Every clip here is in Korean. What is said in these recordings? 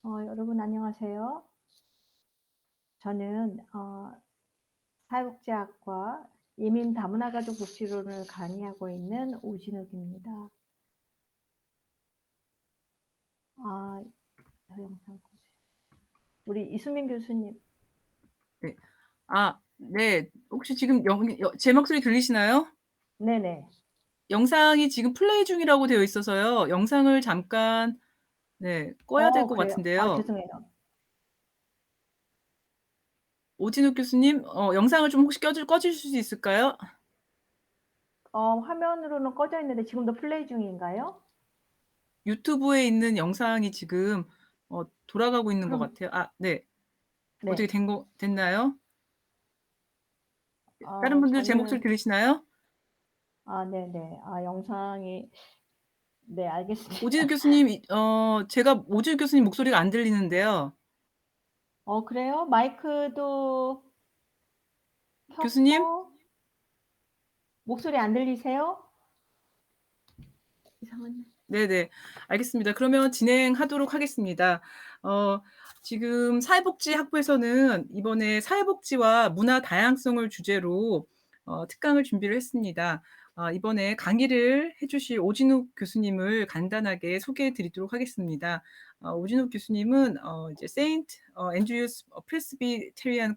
여러분 안녕하세요. 저는 사회복지학과 이민 다문화 가족 복지론을 강의하고 있는 오진욱입니다. 저 영상 우리 이수민 교수님. 네. 네. 혹시 지금 제 목소리 들리시나요? 네네. 영상이 지금 플레이 중이라고 되어 있어서요. 영상을 잠깐 꺼야 될 것 그래요? 같은데요. 죄송해요. 오진욱 교수님, 영상을 좀 혹시 꺼 주실 수 있을까요? 화면으로는 꺼져 있는데 지금도 플레이 중인가요? 유튜브에 있는 영상이 지금 돌아가고 있는 것 그럼 같아요. 네. 어떻게 네. 됐나요? 다른 분들 제 목소리 저는 들리시나요? 네네. 영상이 네, 오진욱 알겠습니다. 교수님, 제가 오진욱 교수님 목소리가 안 들리는데요. 그래요? 마이크도 교수님? 켰고 목소리 안 들리세요? 이상하네. 네네. 알겠습니다. 그러면 진행하도록 하겠습니다. 지금 사회복지학부에서는 이번에 사회복지와 문화 다양성을 주제로 특강을 준비를 했습니다. 이번에 강의를 해 주실 오진욱 교수님을 간단하게 소개해 드리도록 하겠습니다. 오진욱 교수님은 이제 세인트 앤드류스 프레스비테리안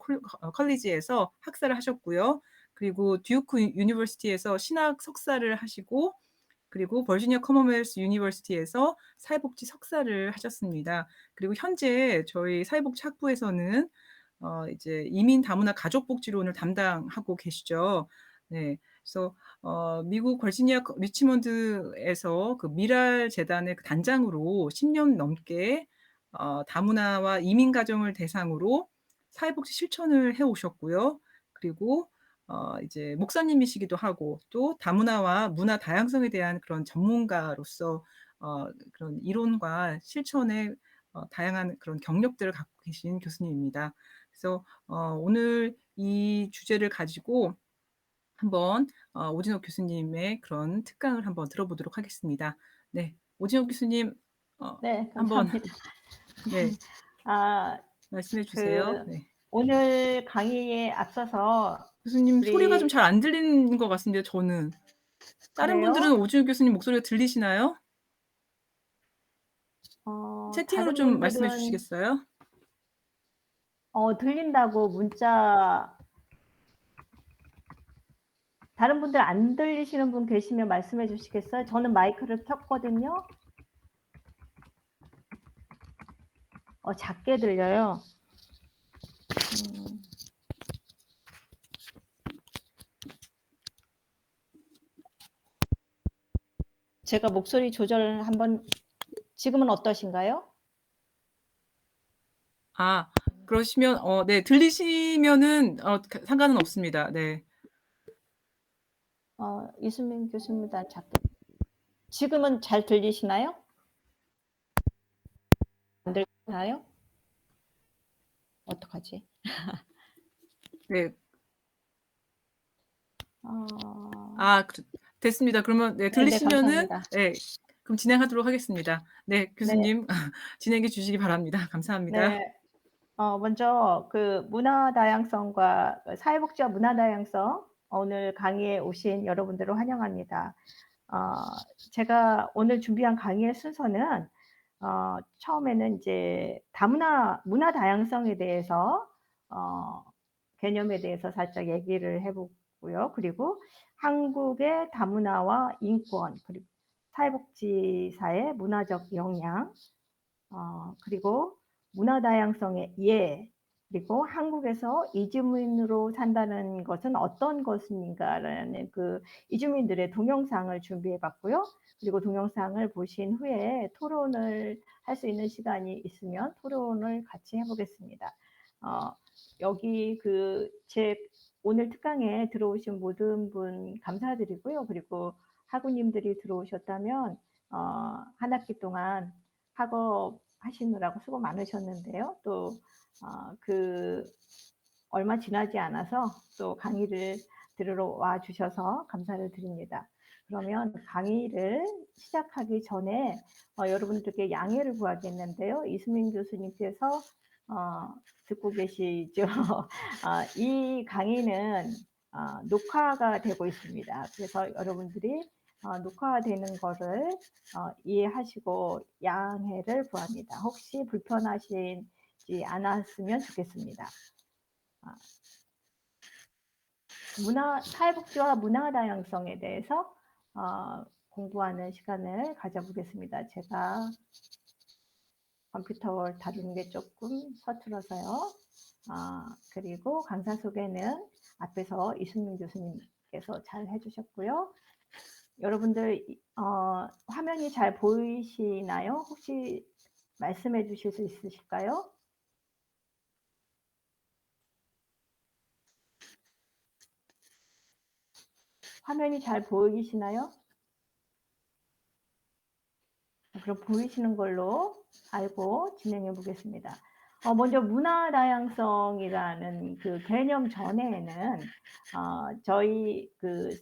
컬리지에서 학사를 하셨고요. 그리고 듀크 유니버시티에서 신학 석사를 하시고, 그리고 버지니아 커먼웰스 유니버시티에서 사회복지 석사를 하셨습니다. 그리고 현재 저희 사회복지 학부에서는 이제 이민 다문화 가족복지론을 담당하고 계시죠. 네. 그래서 미국 버지니아 리치몬드에서 그 미랄 재단의 그 단장으로 10년 넘게 다문화와 이민 가정을 대상으로 사회복지 실천을 해 오셨고요. 그리고 이제 목사님이시기도 하고, 또 다문화와 문화 다양성에 대한 그런 전문가로서 그런 이론과 실천의 다양한 그런 경력들을 갖고 계신 교수님입니다. 그래서 오늘 이 주제를 가지고 한번 오진옥 교수님의 그런 특강을 한번 들어보도록 하겠습니다. 네. 오진옥 교수님, 네, 한번 감사합니다. 네, 아 말씀해 주세요. 그 네. 오늘 강의에 앞서서 교수님 소리가 좀 우리 잘 안 들리는 것 같은데요, 저는. 다른 분들은 그래요? 오진욱 교수님 목소리가 들리시나요? 채팅으로 다른 좀 말씀해 분들은 주시겠어요? 들린다고 문자 다른 분들 안 들리시는 분 계시면 말씀해 주시겠어요? 저는 마이크를 켰거든요. 작게 들려요. 음. 제가 목소리 조절을 한번 지금은 어떠신가요? 그러시면 네, 들리시면은 상관은 없습니다. 네. 이수민 교수님보다 작게 지금은 잘 들리시나요? 안 들리나요? 어떡하지? 네. 어 됐습니다. 그러면 네, 네네, 들리시면은 감사합니다. 네, 그럼 진행하도록 하겠습니다. 네, 네. 교수님 진행해 주시기 바랍니다. 감사합니다. 네. 먼저 그 문화 다양성과 사회복지와 문화 다양성 오늘 강의에 오신 여러분들을 환영합니다. 어 제가 오늘 준비한 강의의 순서는 처음에는 이제 문화 다양성에 대해서 어 개념에 대해서 살짝 얘기를 해 보고요. 그리고 한국의 다문화와 인권, 그리고 사회복지사의 문화적 영향, 그리고 문화 다양성의 그리고 한국에서 이주민으로 산다는 것은 어떤 것인가라는 그 이주민들의 동영상을 준비해 봤고요. 그리고 동영상을 보신 후에 토론을 할 수 있는 시간이 있으면 토론을 같이 해 보겠습니다. 어 여기 제 오늘 특강에 들어오신 모든 분 감사드리고요. 그리고 학우님들이 들어오셨다면 한 학기 동안 학업 하시느라고 수고 많으셨는데요. 또 얼마 지나지 않아서 또 강의를 들으러 와 주셔서 감사를 드립니다. 그러면 강의를 시작하기 전에 여러분들께 양해를 구하겠는데요. 이수민 교수님께서 듣고 계시죠? 이 강의는 녹화가 되고 있습니다. 그래서 여러분들이 녹화되는 거를 이해하시고 양해를 구합니다. 혹시 불편하시지 않았으면 좋겠습니다. 사회복지와 문화 다양성에 대해서 공부하는 시간을 가져보겠습니다. 제가 컴퓨터를 다루는 게 조금 서툴어서요. 그리고 강사 소개는 앞에서 이순민 교수님께서 잘 해주셨고요. 여러분들 화면이 잘 보이시나요? 혹시 말씀해 주실 수 있으실까요? 화면이 잘 보이시나요? 그럼 보이시는 걸로 알고 진행해 보겠습니다. 먼저 문화 다양성이라는 그 개념 전에는 저희 그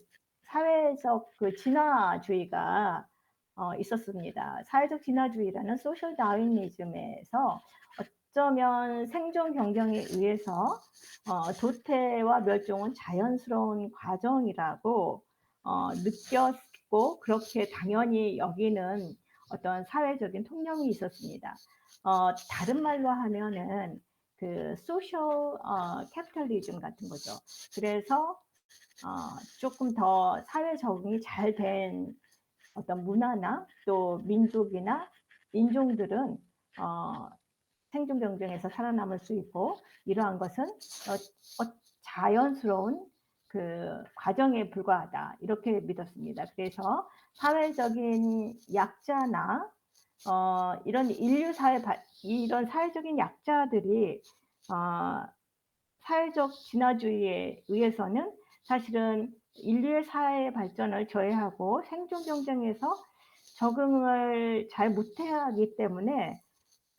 사회적 그 진화주의가 있었습니다. 사회적 진화주의라는 소셜 다윈니즘에서 어쩌면 생존 경쟁에 의해서 도태와 멸종은 자연스러운 과정이라고 느꼈고 그렇게 당연히 여기는 어떤 사회적인 통념이 있었습니다. 다른 말로 하면은 그 소셜 캐피탈리즘 같은 거죠. 그래서 조금 더 사회 적응이 잘 된 어떤 문화나 또 민족이나 인종들은 생존 경쟁에서 살아남을 수 있고 이러한 것은 자연스러운 그 과정에 불과하다 이렇게 믿었습니다. 그래서 사회적인 약자나 이런 인류 사회 이런 사회적인 약자들이 사회적 진화주의에 의해서는 사실은 인류의 사회 발전을 저해하고 생존 경쟁에서 적응을 잘 못하기 때문에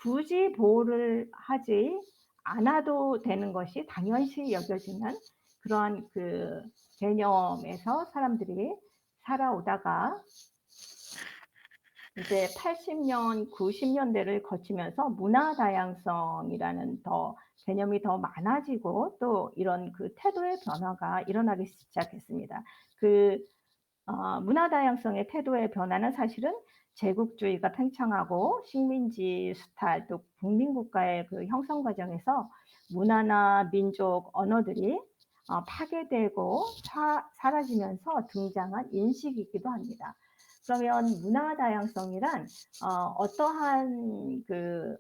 굳이 보호를 하지 않아도 되는 것이 당연시 여겨지는 그러한 그 개념에서 사람들이 살아오다가 이제 80년, 90년대를 거치면서 문화 다양성이라는 개념이 더 많아지고 또 이런 그 태도의 변화가 일어나기 시작했습니다. 문화 다양성의 태도의 변화는 사실은 제국주의가 팽창하고 식민지 수탈 또 국민국가의 그 형성 과정에서 문화나 민족, 언어들이 파괴되고 사라지면서 등장한 인식이기도 합니다. 그러면 문화 다양성이란 어떠한 그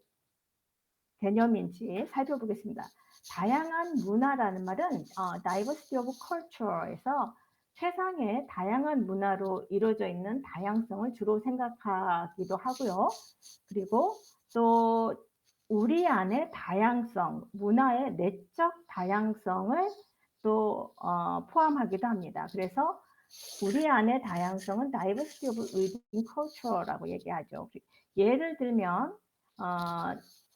개념인지 살펴보겠습니다. 다양한 문화라는 말은 diversity of culture에서 세상의 다양한 문화로 이루어져 있는 다양성을 주로 생각하기도 하고요. 그리고 또 우리 안의 다양성, 문화의 내적 다양성을 또 포함하기도 합니다. 그래서 우리 안의 다양성은 diversity of within culture라고 얘기하죠. 예를 들면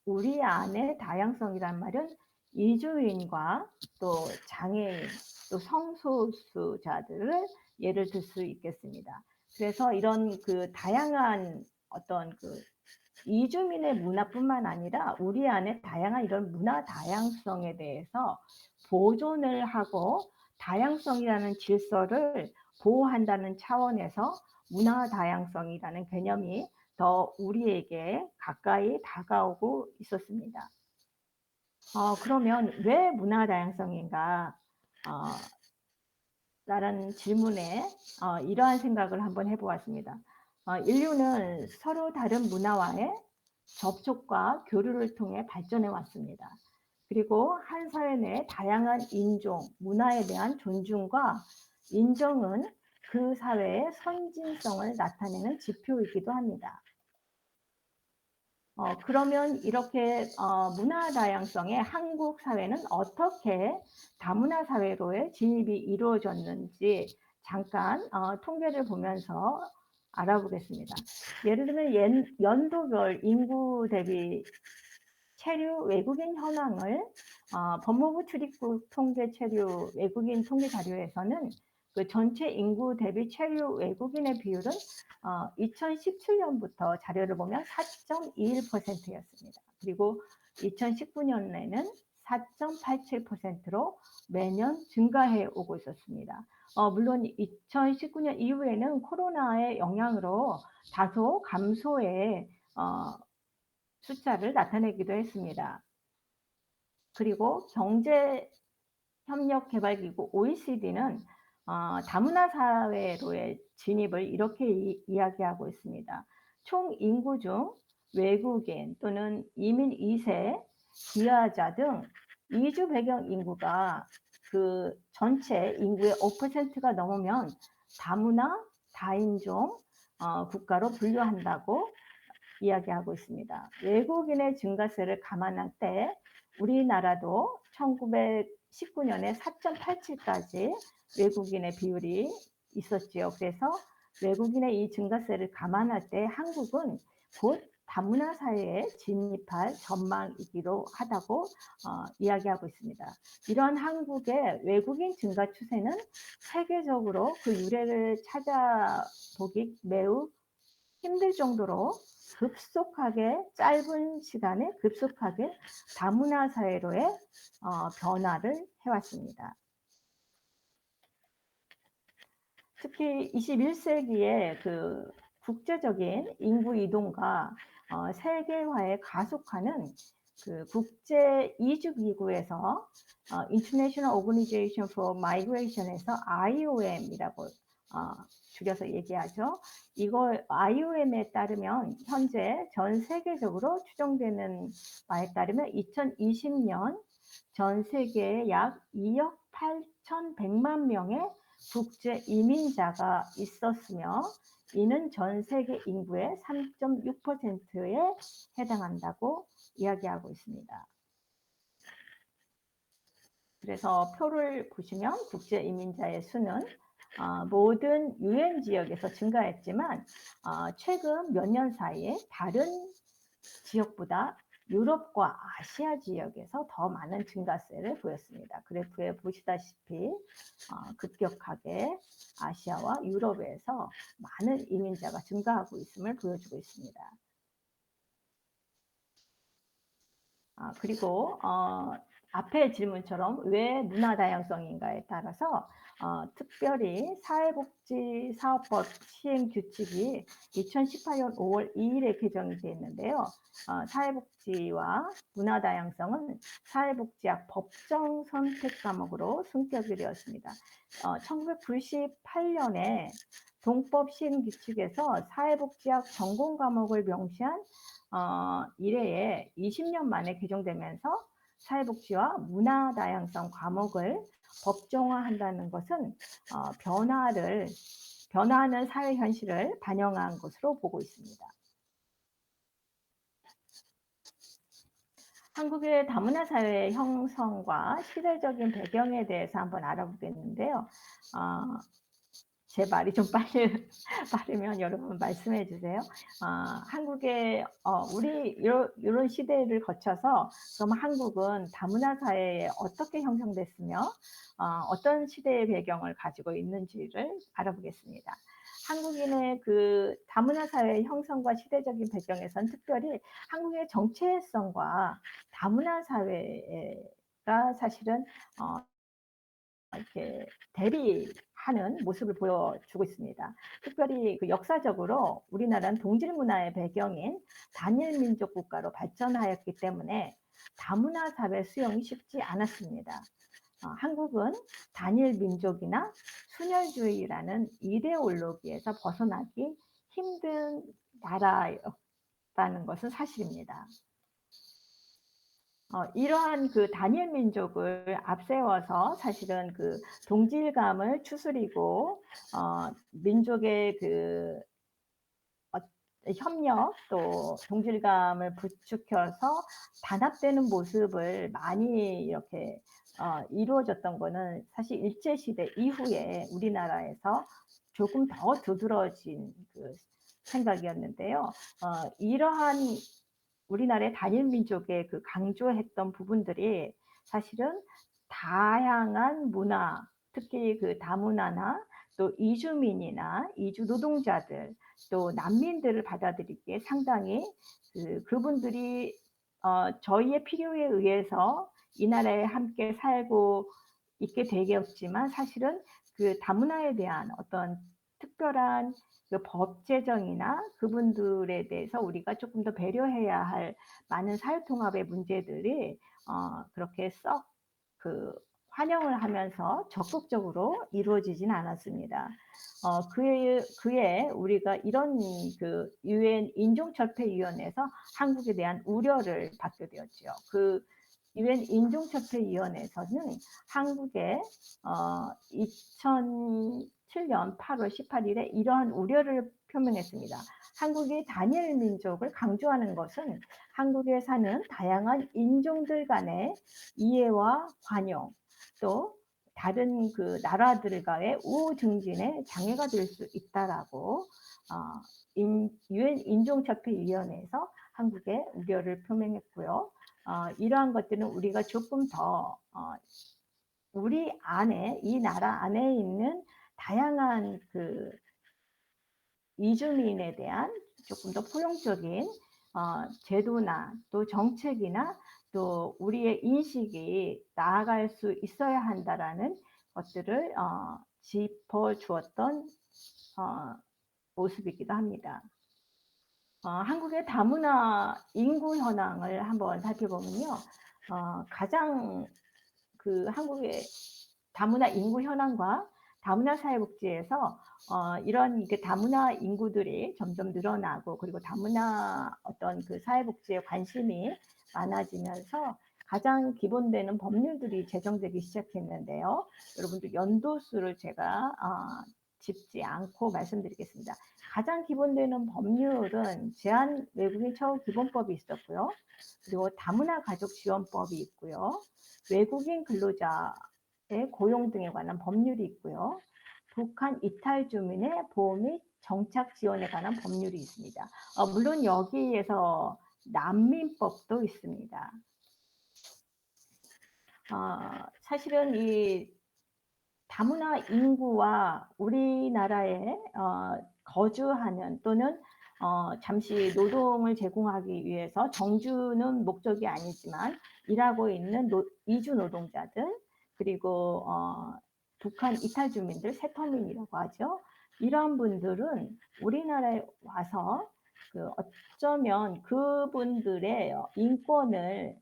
우리 안의 다양성이란 말은 이주인과 또 장애인, 또 성소수자들을 예를 들 수 있겠습니다. 그래서 이런 그 다양한 어떤 그 이주민의 문화뿐만 아니라 우리 안에 다양한 이런 문화 다양성에 대해서 보존을 하고 다양성이라는 질서를 보호한다는 차원에서 문화 다양성이라는 개념이 더 우리에게 가까이 다가오고 있었습니다. 그러면 왜 문화 다양성인가? 라는 질문에 이러한 생각을 한번 해보았습니다. 인류는 서로 다른 문화와의 접촉과 교류를 통해 발전해 왔습니다. 그리고 한 사회 내 다양한 인종, 문화에 대한 존중과 인정은 그 사회의 선진성을 나타내는 지표이기도 합니다. 그러면 이렇게 문화 다양성의 한국 사회는 어떻게 다문화 사회로의 진입이 이루어졌는지 잠깐 통계를 보면서 알아보겠습니다. 예를 들면 연도별 인구 대비 체류 외국인 현황을 법무부 출입국 통계 체류 외국인 통계 자료에서는 그 전체 인구 대비 체류 외국인의 비율은 2017년부터 자료를 보면 4.21%였습니다. 그리고 2019년에는 4.87%로 매년 증가해 오고 있었습니다. 물론 2019년 이후에는 코로나의 영향으로 다소 감소의 숫자를 나타내기도 했습니다. 그리고 경제협력개발기구 OECD는 다문화 사회로의 진입을 이렇게 이야기하고 있습니다. 총 인구 중 외국인 또는 이민 2세, 기아자 등 이주 배경 인구가 그 전체 인구의 5%가 넘으면 다문화, 다인종 국가로 분류한다고 이야기하고 있습니다. 외국인의 증가세를 감안할 때 우리나라도 1919년에 4.87까지 외국인의 비율이 있었지요. 그래서 외국인의 이 증가세를 감안할 때 한국은 곧 다문화 사회에 진입할 전망이기도 하다고 이야기하고 있습니다. 이런 한국의 외국인 증가 추세는 세계적으로 그 유래를 찾아보기 매우 힘들 정도로 급속하게 짧은 시간에 급속하게 다문화 사회로의 변화를 해왔습니다. 특히 21세기에 그 국제적인 인구 이동과 세계화에 가속하는 그 국제 이주 기구에서 International Organization for Migration에서 IOM이라고 줄여서 얘기하죠. 이거 IOM에 따르면 현재 전 세계적으로 추정되는 바에 따르면 2020년 전 세계에 약 2억 8,100만 명의 국제 이민자가 있었으며 이는 전 세계 인구의 3.6%에 해당한다고 이야기하고 있습니다. 그래서 표를 보시면 국제 이민자의 수는 모든 유엔 지역에서 증가했지만 최근 몇 년 사이에 다른 지역보다 유럽과 아시아 지역에서 더 많은 증가세를 보였습니다. 그래프에 보시다시피 급격하게 아시아와 유럽에서 많은 이민자가 증가하고 있음을 보여주고 있습니다. 그리고 앞의 질문처럼 왜 문화 다양성인가에 따라서 특별히 사회복지사업법 시행규칙이 2018년 5월 2일에 개정이 되어 있는데요. 사회복지와 문화 다양성은 사회복지학 법정 선택 과목으로 승격이 되었습니다. 1998년에 동법 시행규칙에서 사회복지학 전공 과목을 명시한 이래에 20년 만에 개정되면서 사회복지와 문화다양성 과목을 법정화한다는 것은 변화하는 사회 현실을 반영한 것으로 보고 있습니다. 한국의 다문화 사회의 형성과 시대적인 배경에 대해서 한번 알아보겠는데요. 제 말이 좀 빠르면 여러분 말씀해 주세요. 한국의 우리 이런 시대를 거쳐서 그럼 한국은 다문화 사회에 어떻게 형성됐으며 어떤 시대의 배경을 가지고 있는지를 알아보겠습니다. 한국인의 그 다문화 사회의 형성과 시대적인 배경에선 특별히 한국의 정체성과 다문화 사회가 사실은 이렇게 대비하는 모습을 보여주고 있습니다. 특별히 그 역사적으로 우리나라는 동질 문화의 배경인 단일 민족 국가로 발전하였기 때문에 다문화 사회 수용이 쉽지 않았습니다. 한국은 단일 민족이나 순혈주의라는 이데올로기에서 벗어나기 힘든 나라였다는 것은 사실입니다. 이러한 그 단일 민족을 앞세워서 사실은 그 동질감을 추스리고 민족의 그 협력 또 동질감을 부추겨서 단합되는 모습을 많이 이렇게 이루어졌던 거는 사실 일제시대 이후에 우리나라에서 조금 더 두드러진 그 생각이었는데요. 이러한 우리나라의 단일 민족의 그 강조했던 부분들이 사실은 다양한 문화 특히 그 다문화나 또 이주민이나 이주 노동자들 또 난민들을 받아들이기에 상당히 그분들이 저희의 필요에 의해서 이 나라에 함께 살고 있게 되겠지만 사실은 그 다문화에 대한 어떤 특별한 그 법 제정이나 그분들에 대해서 우리가 조금 더 배려해야 할 많은 사회통합의 문제들이 그렇게 썩 그 환영을 하면서 적극적으로 이루어지진 않았습니다. 그에 우리가 이런 그 유엔 인종철폐위원회에서 한국에 대한 우려를 받게 되었죠. 그 유엔 인종철폐위원회에서는 한국에 2007년 8월 18일에 이러한 우려를 표명했습니다. 한국의 단일 민족을 강조하는 것은 한국에 사는 다양한 인종들 간의 이해와 관용, 또 다른 그 나라들과의 우호 증진에 장애가 될 수 있다라고 유엔 인종철폐위원회에서 한국에 우려를 표명했고요. 이러한 것들은 우리가 조금 더 우리 안에 이 나라 안에 있는 다양한 그 이주민에 대한 조금 더 포용적인 제도나 또 정책이나 또 우리의 인식이 나아갈 수 있어야 한다라는 것들을 짚어주었던 모습이기도 합니다. 한국의 다문화 인구 현황을 한번 살펴보면요. 가장 그 한국의 다문화 인구 현황과 다문화 사회복지에서 이런 이렇게 다문화 인구들이 점점 늘어나고 그리고 다문화 어떤 그 사회복지에 관심이 많아지면서 가장 기본되는 법률들이 제정되기 시작했는데요. 여러분들 연도수를 제가 짚지 않고 말씀드리겠습니다. 가장 기본되는 법률은 제한 외국인 처우 기본법이 있었고요. 그리고 다문화 가족 지원법이 있고요. 외국인 근로자의 고용 등에 관한 법률이 있고요. 북한 이탈 주민의 보호 및 정착 지원에 관한 법률이 있습니다. 물론 여기에서 난민법도 있습니다. 사실은 이 다문화 인구와 우리나라에 거주하는 또는 잠시 노동을 제공하기 위해서 정주는 목적이 아니지만 일하고 있는 이주 노동자들 그리고 북한 이탈 주민들 세터민이라고 하죠. 이런 분들은 우리나라에 와서 그 어쩌면 그분들의 인권을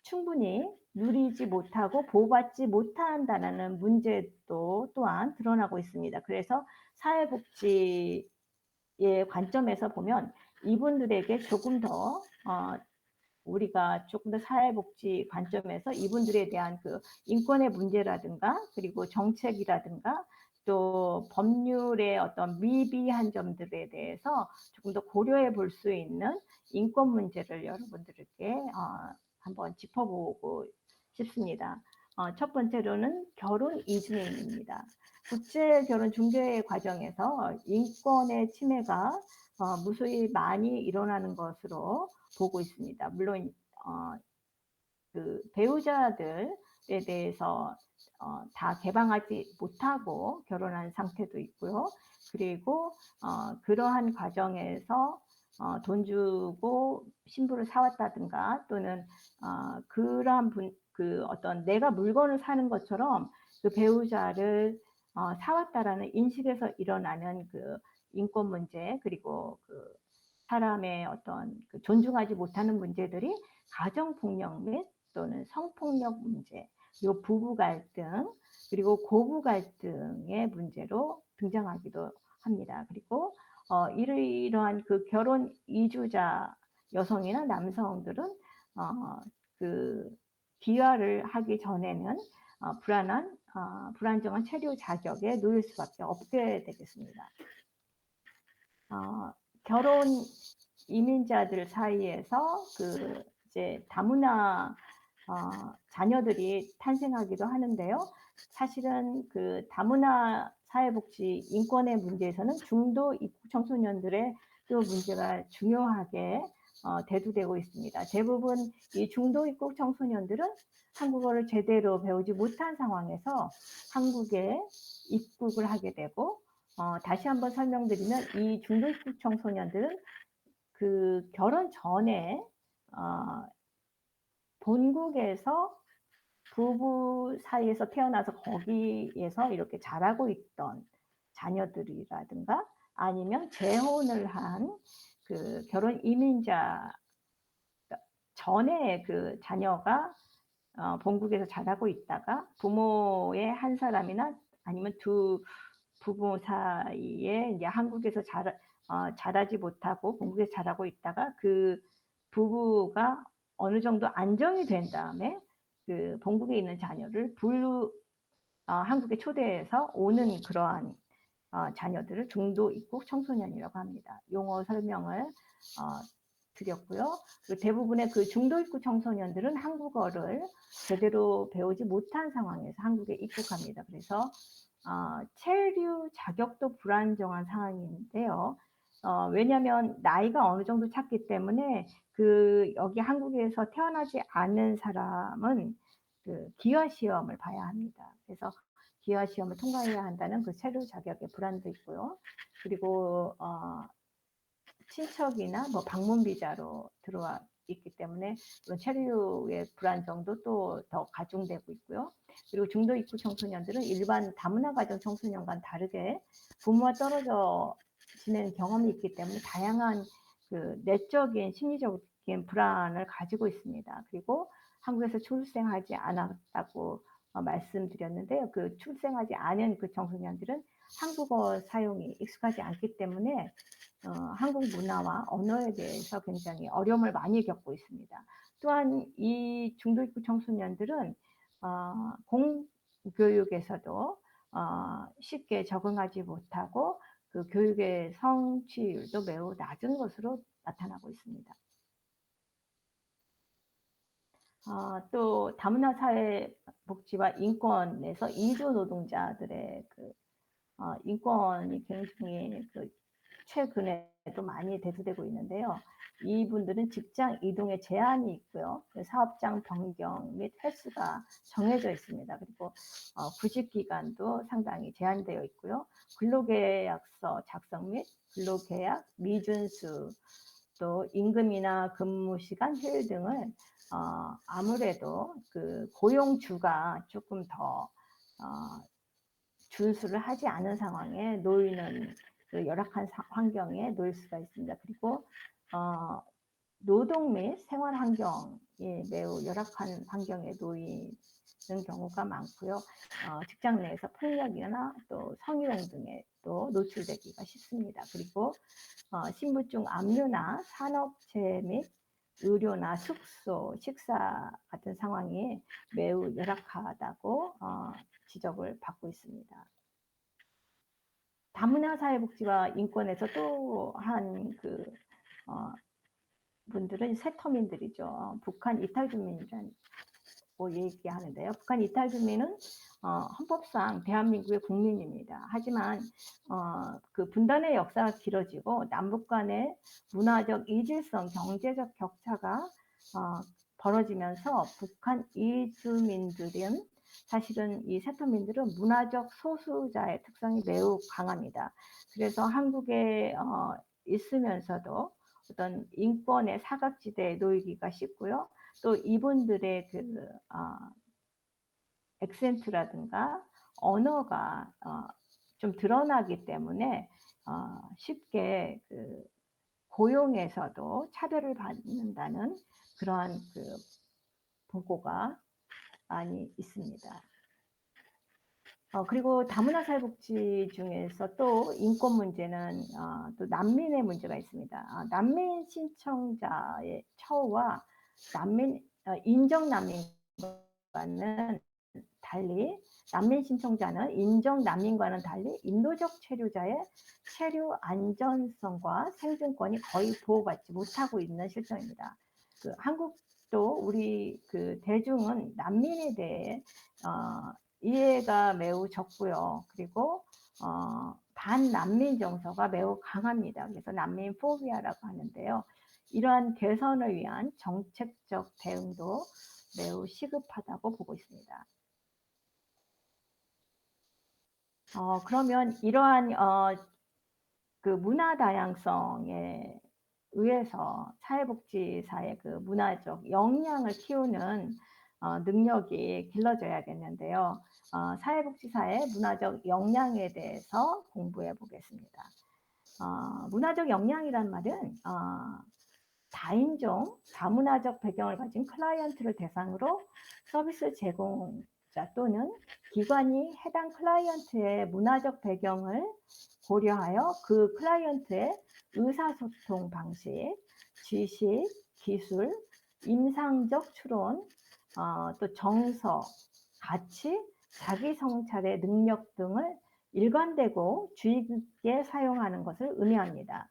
충분히 누리지 못하고 보호받지 못한다는 문제도 또한 드러나고 있습니다. 그래서 사회복지의 관점에서 보면 이분들에게 조금 더 우리가 조금 더 사회복지 관점에서 이분들에 대한 그 인권의 문제라든가 그리고 정책이라든가 또 법률의 어떤 미비한 점들에 대해서 조금 더 고려해 볼 수 있는 인권 문제를 여러분들에게 한번 짚어보고 싶습니다. 첫 번째로는 결혼 이주민입니다. 국제 결혼 중개 과정에서 인권의 침해가 무수히 많이 일어나는 것으로 보고 있습니다. 물론 그 배우자들에 대해서 다 개방하지 못하고 결혼한 상태도 있고요. 그리고 그러한 과정에서 돈 주고 신부를 사왔다든가 또는 그러한 그 어떤 내가 물건을 사는 것처럼 그 배우자를 사왔다라는 인식에서 일어나는 그 인권 문제 그리고 그 사람의 어떤 그 존중하지 못하는 문제들이 가정폭력 및 또는 성폭력 문제 그리고 부부 갈등 그리고 고부 갈등의 문제로 등장하기도 합니다. 그리고 이러한 그 결혼 이주자 여성이나 남성들은 그 귀화를 하기 전에는 불안정한 체류 자격에 놓일 수밖에 없게 되겠습니다. 결혼 이민자들 사이에서 그 이제 다문화 자녀들이 탄생하기도 하는데요. 사실은 그 다문화 사회복지 인권의 문제에서는 중도 입국 청소년들의 또 문제가 중요하게 대두되고 있습니다. 대부분 이 중도 입국 청소년들은 한국어를 제대로 배우지 못한 상황에서 한국에 입국을 하게 되고, 다시 한번 설명드리면 이 중도 입국 청소년들은 그 결혼 전에 본국에서 부부 사이에서 태어나서 거기에서 이렇게 자라고 있던 자녀들이라든가, 아니면 재혼을 한 그 결혼 이민자 전에 그 자녀가 본국에서 자라고 있다가 부모의 한 사람이나 아니면 두 부부 사이에 이제 한국에서 자라지 못하고 본국에서 자라고 있다가 그 부부가 어느 정도 안정이 된 다음에 그 본국에 있는 자녀를 한국에 초대해서 오는 그러한 자녀들을 중도 입국 청소년이라고 합니다. 용어 설명을 드렸고요. 그리고 대부분의 그 중도 입국 청소년들은 한국어를 제대로 배우지 못한 상황에서 한국에 입국합니다. 그래서 체류 자격도 불안정한 상황인데요. 왜냐하면 나이가 어느 정도 찼기 때문에 여기 한국에서 태어나지 않은 사람은 그 기화 시험을 봐야 합니다. 그래서 기화 시험을 통과해야 한다는 그 체류 자격의 불안도 있고요. 그리고 친척이나 뭐 방문 비자로 들어와 있기 때문에 그런 체류의 불안정도 또 더 가중되고 있고요. 그리고 중도 입국 청소년들은 일반 다문화 가정 청소년과는 다르게 부모와 떨어져 지내는 경험이 있기 때문에 다양한 그 내적인 심리적인 불안을 가지고 있습니다. 그리고 한국에서 출생하지 않았다고 말씀드렸는데요. 그 출생하지 않은 그 청소년들은 한국어 사용이 익숙하지 않기 때문에 한국 문화와 언어에 대해서 굉장히 어려움을 많이 겪고 있습니다. 또한 이 중도 입국 청소년들은 공교육에서도 쉽게 적응하지 못하고 그 교육의 성취율도 매우 낮은 것으로 나타나고 있습니다. 또 다문화 사회복지와 인권에서 이주 노동자들의 그 인권이 굉장히 최근에도 많이 대두되고 있는데요. 이분들은 직장 이동에 제한이 있고요. 사업장 변경 및 횟수가 정해져 있습니다. 그리고 구직 기간도 상당히 제한되어 있고요. 근로계약서 작성 및 근로계약 미준수, 또 임금이나 근무 시간, 휴일 등을 아무래도 그 고용주가 조금 더 준수를 하지 않은 상황에 놓이는 그 열악한 환경에 놓일 수가 있습니다. 그리고 노동 및 생활 환경이 매우 열악한 환경에 놓이는 경우가 많고요. 직장 내에서 폭력이나 또 성희롱 등에 또 노출되기가 쉽습니다. 그리고 신분증 압류나 산업재해 및 의료나 숙소, 식사 같은 상황이 매우 열악하다고 지적을 받고 있습니다. 다문화 사회복지와 인권에서 또 한 분들은 세터민들이죠. 북한 이탈 주민이라고 얘기하는데요. 북한 이탈 주민은 헌법상 대한민국의 국민입니다. 하지만 그 분단의 역사가 길어지고 남북 간의 문화적 이질성, 경제적 격차가 벌어지면서 북한 이주민들은 사실은 이 세터민들은 문화적 소수자의 특성이 매우 강합니다. 그래서 한국에 있으면서도 어떤 인권의 사각지대에 놓이기가 쉽고요. 또 이분들의 액센트라든가 언어가 좀 드러나기 때문에 쉽게 고용에서도 차별을 받는다는 그러한 보고가 많이 있습니다. 그리고 다문화 사회복지 중에서 또 인권 문제는 또 난민의 문제가 있습니다. 난민 신청자의 처우와 인정 난민과는 달리 난민 신청자는 인정 난민과는 달리 인도적 체류자의 체류 안전성과 생존권이 거의 보호받지 못하고 있는 실정입니다. 한국도 우리 대중은 난민에 대해 이해가 매우 적고요. 그리고 반난민 정서가 매우 강합니다. 그래서 난민 포비아라고 하는데요. 이러한 개선을 위한 정책적 대응도 매우 시급하다고 보고 있습니다. 그러면 이러한 그 문화 다양성에 의해서 사회복지사의 그 문화적 역량을 키우는 능력이 길러져야겠는데요. 사회복지사의 문화적 역량에 대해서 공부해 보겠습니다. 문화적 역량이란 말은 다인종, 다문화적 배경을 가진 클라이언트를 대상으로 서비스 제공자 또는 기관이 해당 클라이언트의 문화적 배경을 고려하여 그 클라이언트의 의사소통 방식, 지식, 기술, 임상적 추론, 또 정서, 가치, 자기 성찰의 능력 등을 일관되고 주의 깊게 사용하는 것을 의미합니다.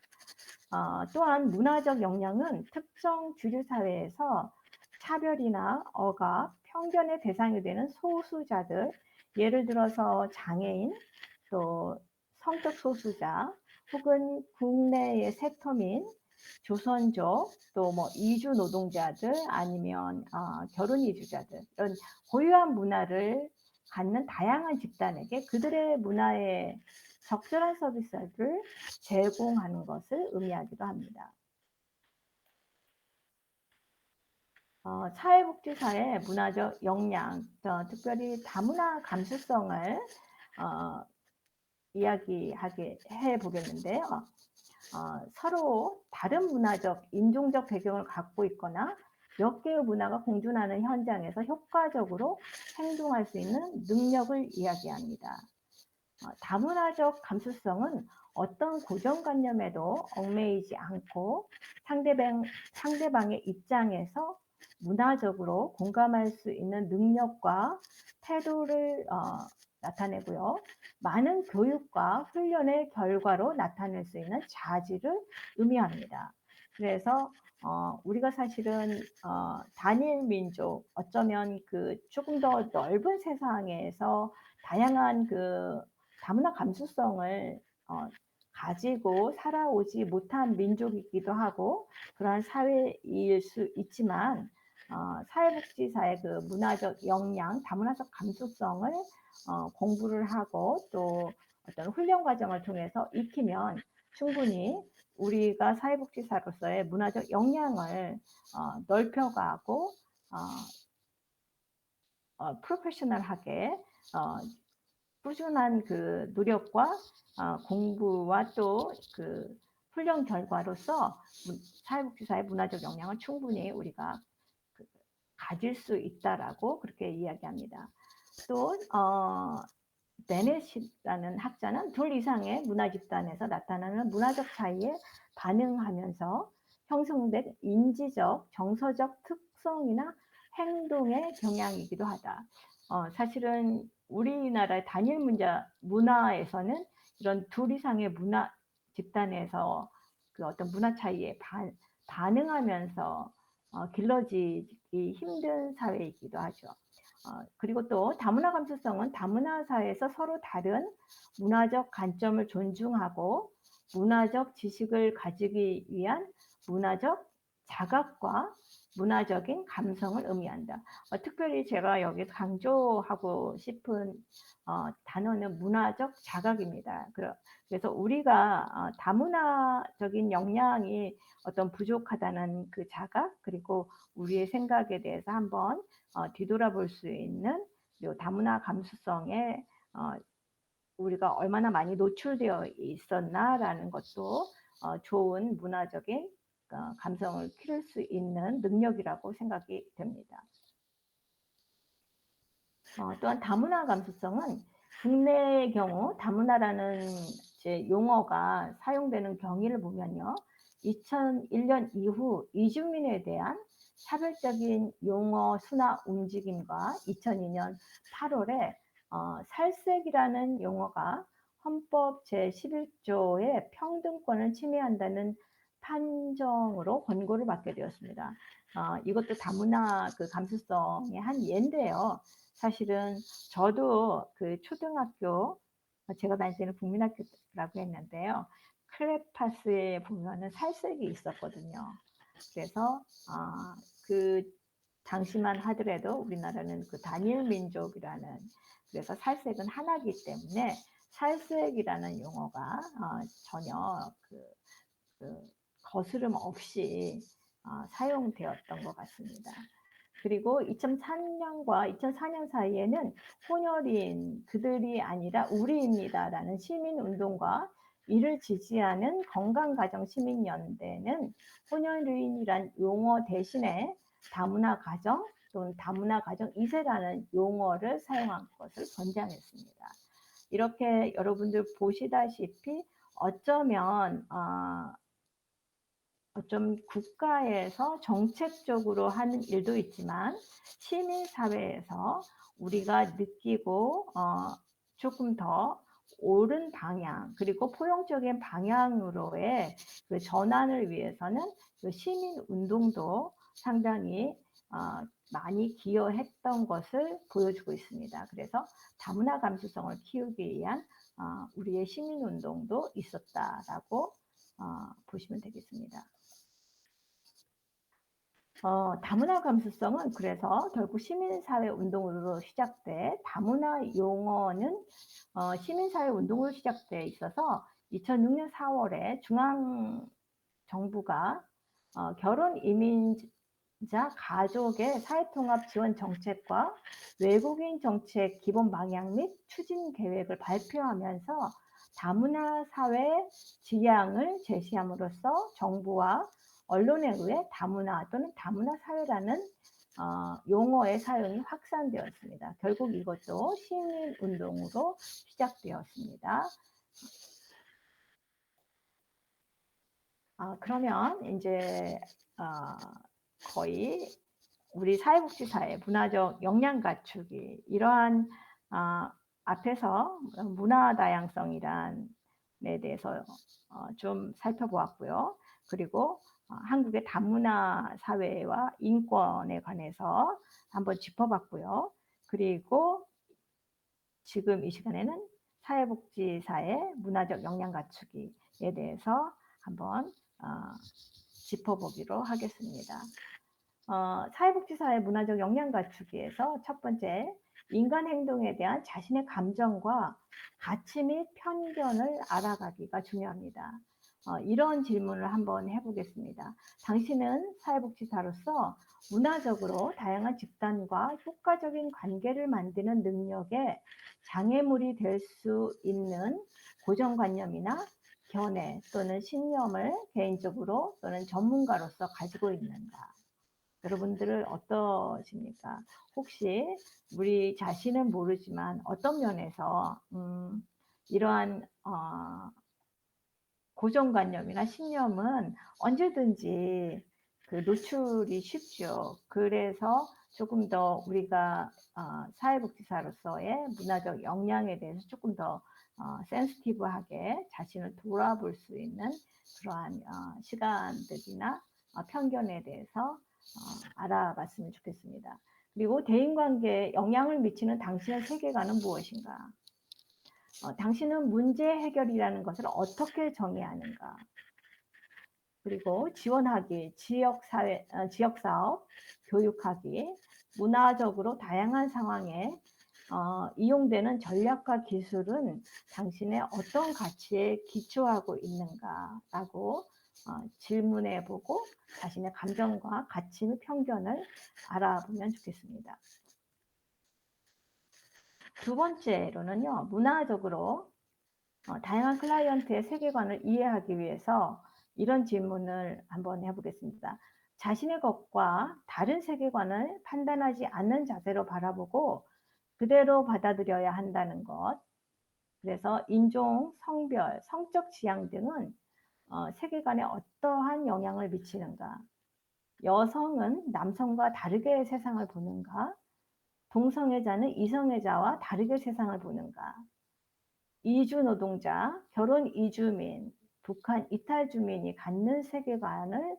또한 문화적 역량은 특정 주류 사회에서 차별이나 억압, 편견의 대상이 되는 소수자들, 예를 들어서 장애인, 또 성적 소수자, 혹은 국내의 세터민, 조선족, 또 뭐 이주 노동자들, 아니면 결혼 이주자들, 이런 고유한 문화를 갖는 다양한 집단에게 그들의 문화에 적절한 서비스를 제공하는 것을 의미하기도 합니다. 사회복지사의 문화적 역량, 특별히 다문화 감수성을 이야기하게 해 보겠는데요. 서로 다른 문화적, 인종적 배경을 갖고 있거나 몇 개의 문화가 공존하는 현장에서 효과적으로 행동할 수 있는 능력을 이야기합니다. 다문화적 감수성은 어떤 고정관념에도 얽매이지 않고 상대방의 입장에서 문화적으로 공감할 수 있는 능력과 태도를 나타내고요. 많은 교육과 훈련의 결과로 나타낼 수 있는 자질을 의미합니다. 그래서 우리가 사실은 단일 민족, 어쩌면 그 조금 더 넓은 세상에서 다양한 그 다문화 감수성을 가지고 살아오지 못한 민족이기도 하고 그러한 사회일 수 있지만 사회복지사의 그 문화적 역량, 다문화적 감수성을 공부를 하고 또 어떤 훈련 과정을 통해서 익히면 충분히 우리가 사회복지사로서의 문화적 역량을 넓혀가고 프로페셔널하게 꾸준한 그 노력과 공부와 또 그 훈련 결과로서 사회복지사의 문화적 역량을 충분히 우리가 가질 수 있다라고 그렇게 이야기합니다. 또 베넷이라는 학자는 둘 이상의 문화 집단에서 나타나는 문화적 차이에 반응하면서 형성된 인지적, 정서적 특성이나 행동의 경향이기도 하다. 사실은 우리나라의 단일 문화에서는 이런 둘 이상의 문화 집단에서 그 어떤 문화 차이에 반응하면서 길러지기 힘든 사회이기도 하죠. 그리고 또 다문화 감수성은 다문화 사회에서 서로 다른 문화적 관점을 존중하고 문화적 지식을 가지기 위한 문화적 자각과 문화적인 감성을 의미한다. 특별히 제가 여기서 강조하고 싶은 단어는 문화적 자각입니다. 그래서 우리가 다문화적인 역량이 어떤 부족하다는 그 자각, 그리고 우리의 생각에 대해서 한번 뒤돌아볼 수 있는, 그리고 다문화 감수성에 우리가 얼마나 많이 노출되어 있었나라는 것도 좋은 문화적인 감성을 키울 수 있는 능력이라고 생각이 됩니다. 또한 다문화 감수성은 국내의 경우 다문화라는 이제 용어가 사용되는 경위를 보면요. 2001년 이후 이주민에 대한 차별적인 용어 순화 움직임과 2002년 8월에 살색이라는 용어가 헌법 제11조의 평등권을 침해한다는 판정으로 권고를 받게 되었습니다. 이것도 다문화 그 감수성의 한 예인데요. 사실은 저도 그 초등학교, 제가 다닐 때는 국민학교라고 했는데요. 클래스파스에 보면은 살색이 있었거든요. 그래서 그 당시만 하더라도 우리나라는 그 단일 민족이라는, 그래서 살색은 하나이기 때문에 살색이라는 용어가 전혀 그 거스름 없이 사용되었던 것 같습니다. 그리고 2003년과 2004년 사이에는 혼혈인 그들이 아니라 우리입니다라는 시민운동과 이를 지지하는 건강가정시민연대는 혼혈인이란 용어 대신에 다문화 가정 또는 다문화 가정 2세라는 용어를 사용한 것을 권장했습니다. 이렇게 여러분들 보시다시피 어쩌면 국가에서 정책적으로 하는 일도 있지만 시민사회에서 우리가 느끼고 조금 더 옳은 방향 그리고 포용적인 방향으로의 그 전환을 위해서는 그 시민운동도 상당히 많이 기여했던 것을 보여주고 있습니다. 그래서 다문화 감수성을 키우기 위한 우리의 시민운동도 있었다라고 보시면 되겠습니다. 다문화 감수성은 그래서 결국 시민사회 운동으로 시작돼, 다문화 용어는 시민사회 운동으로 시작돼 있어서 2006년 4월에 중앙정부가 결혼 이민자 가족의 사회통합 지원 정책과 외국인 정책 기본 방향 및 추진 계획을 발표하면서 다문화 사회 지향을 제시함으로써 정부와 언론에 의해 다문화 또는 다문화 사회라는 용어의 사용이 확산되었습니다. 결국 이것도 시민운동으로 시작되었습니다. 그러면 이제 거의 우리 사회복지사의 문화적 역량 갖추기, 이러한 앞에서 문화 다양성이란 에 대해서 좀 살펴보았고요. 그리고 한국의 다문화 사회와 인권에 관해서 한번 짚어봤고요. 그리고 지금 이 시간에는 사회복지사의 문화적 역량 갖추기에 대해서 한번 짚어보기로 하겠습니다. 사회복지사의 문화적 역량 갖추기에서 첫 번째, 인간 행동에 대한 자신의 감정과 가치 및 편견을 알아가기가 중요합니다. 이런 질문을 한번 해보겠습니다. 당신은 사회복지사로서 문화적으로 다양한 집단과 효과적인 관계를 만드는 능력에 장애물이 될 수 있는 고정관념이나 견해 또는 신념을 개인적으로 또는 전문가로서 가지고 있는가? 여러분들은 어떠십니까? 혹시 우리 자신은 모르지만 어떤 면에서 이러한 고정관념이나 신념은 언제든지 그 노출이 쉽죠. 그래서 조금 더 우리가 사회복지사로서의 문화적 역량에 대해서 조금 더 센시티브하게 자신을 돌아볼 수 있는 그러한 시간들이나 편견에 대해서 알아봤으면 좋겠습니다. 그리고 대인관계에 영향을 미치는 당신의 세계관은 무엇인가? 당신은 문제 해결이라는 것을 어떻게 정의하는가? 그리고 지원하기, 지역사업, 교육하기, 문화적으로 다양한 상황에 이용되는 전략과 기술은 당신의 어떤 가치에 기초하고 있는가라고 질문해보고 자신의 감정과 가치 및 편견을 알아보면 좋겠습니다. 두 번째로는요, 문화적으로 다양한 클라이언트의 세계관을 이해하기 위해서 이런 질문을 한번 해보겠습니다. 자신의 것과 다른 세계관을 판단하지 않는 자세로 바라보고 그대로 받아들여야 한다는 것. 그래서 인종, 성별, 성적 지향 등은 세계관에 어떠한 영향을 미치는가? 여성은 남성과 다르게 세상을 보는가? 동성애자는 이성애자와 다르게 세상을 보는가? 이주 노동자, 결혼 이주민, 북한 이탈 주민이 갖는 세계관을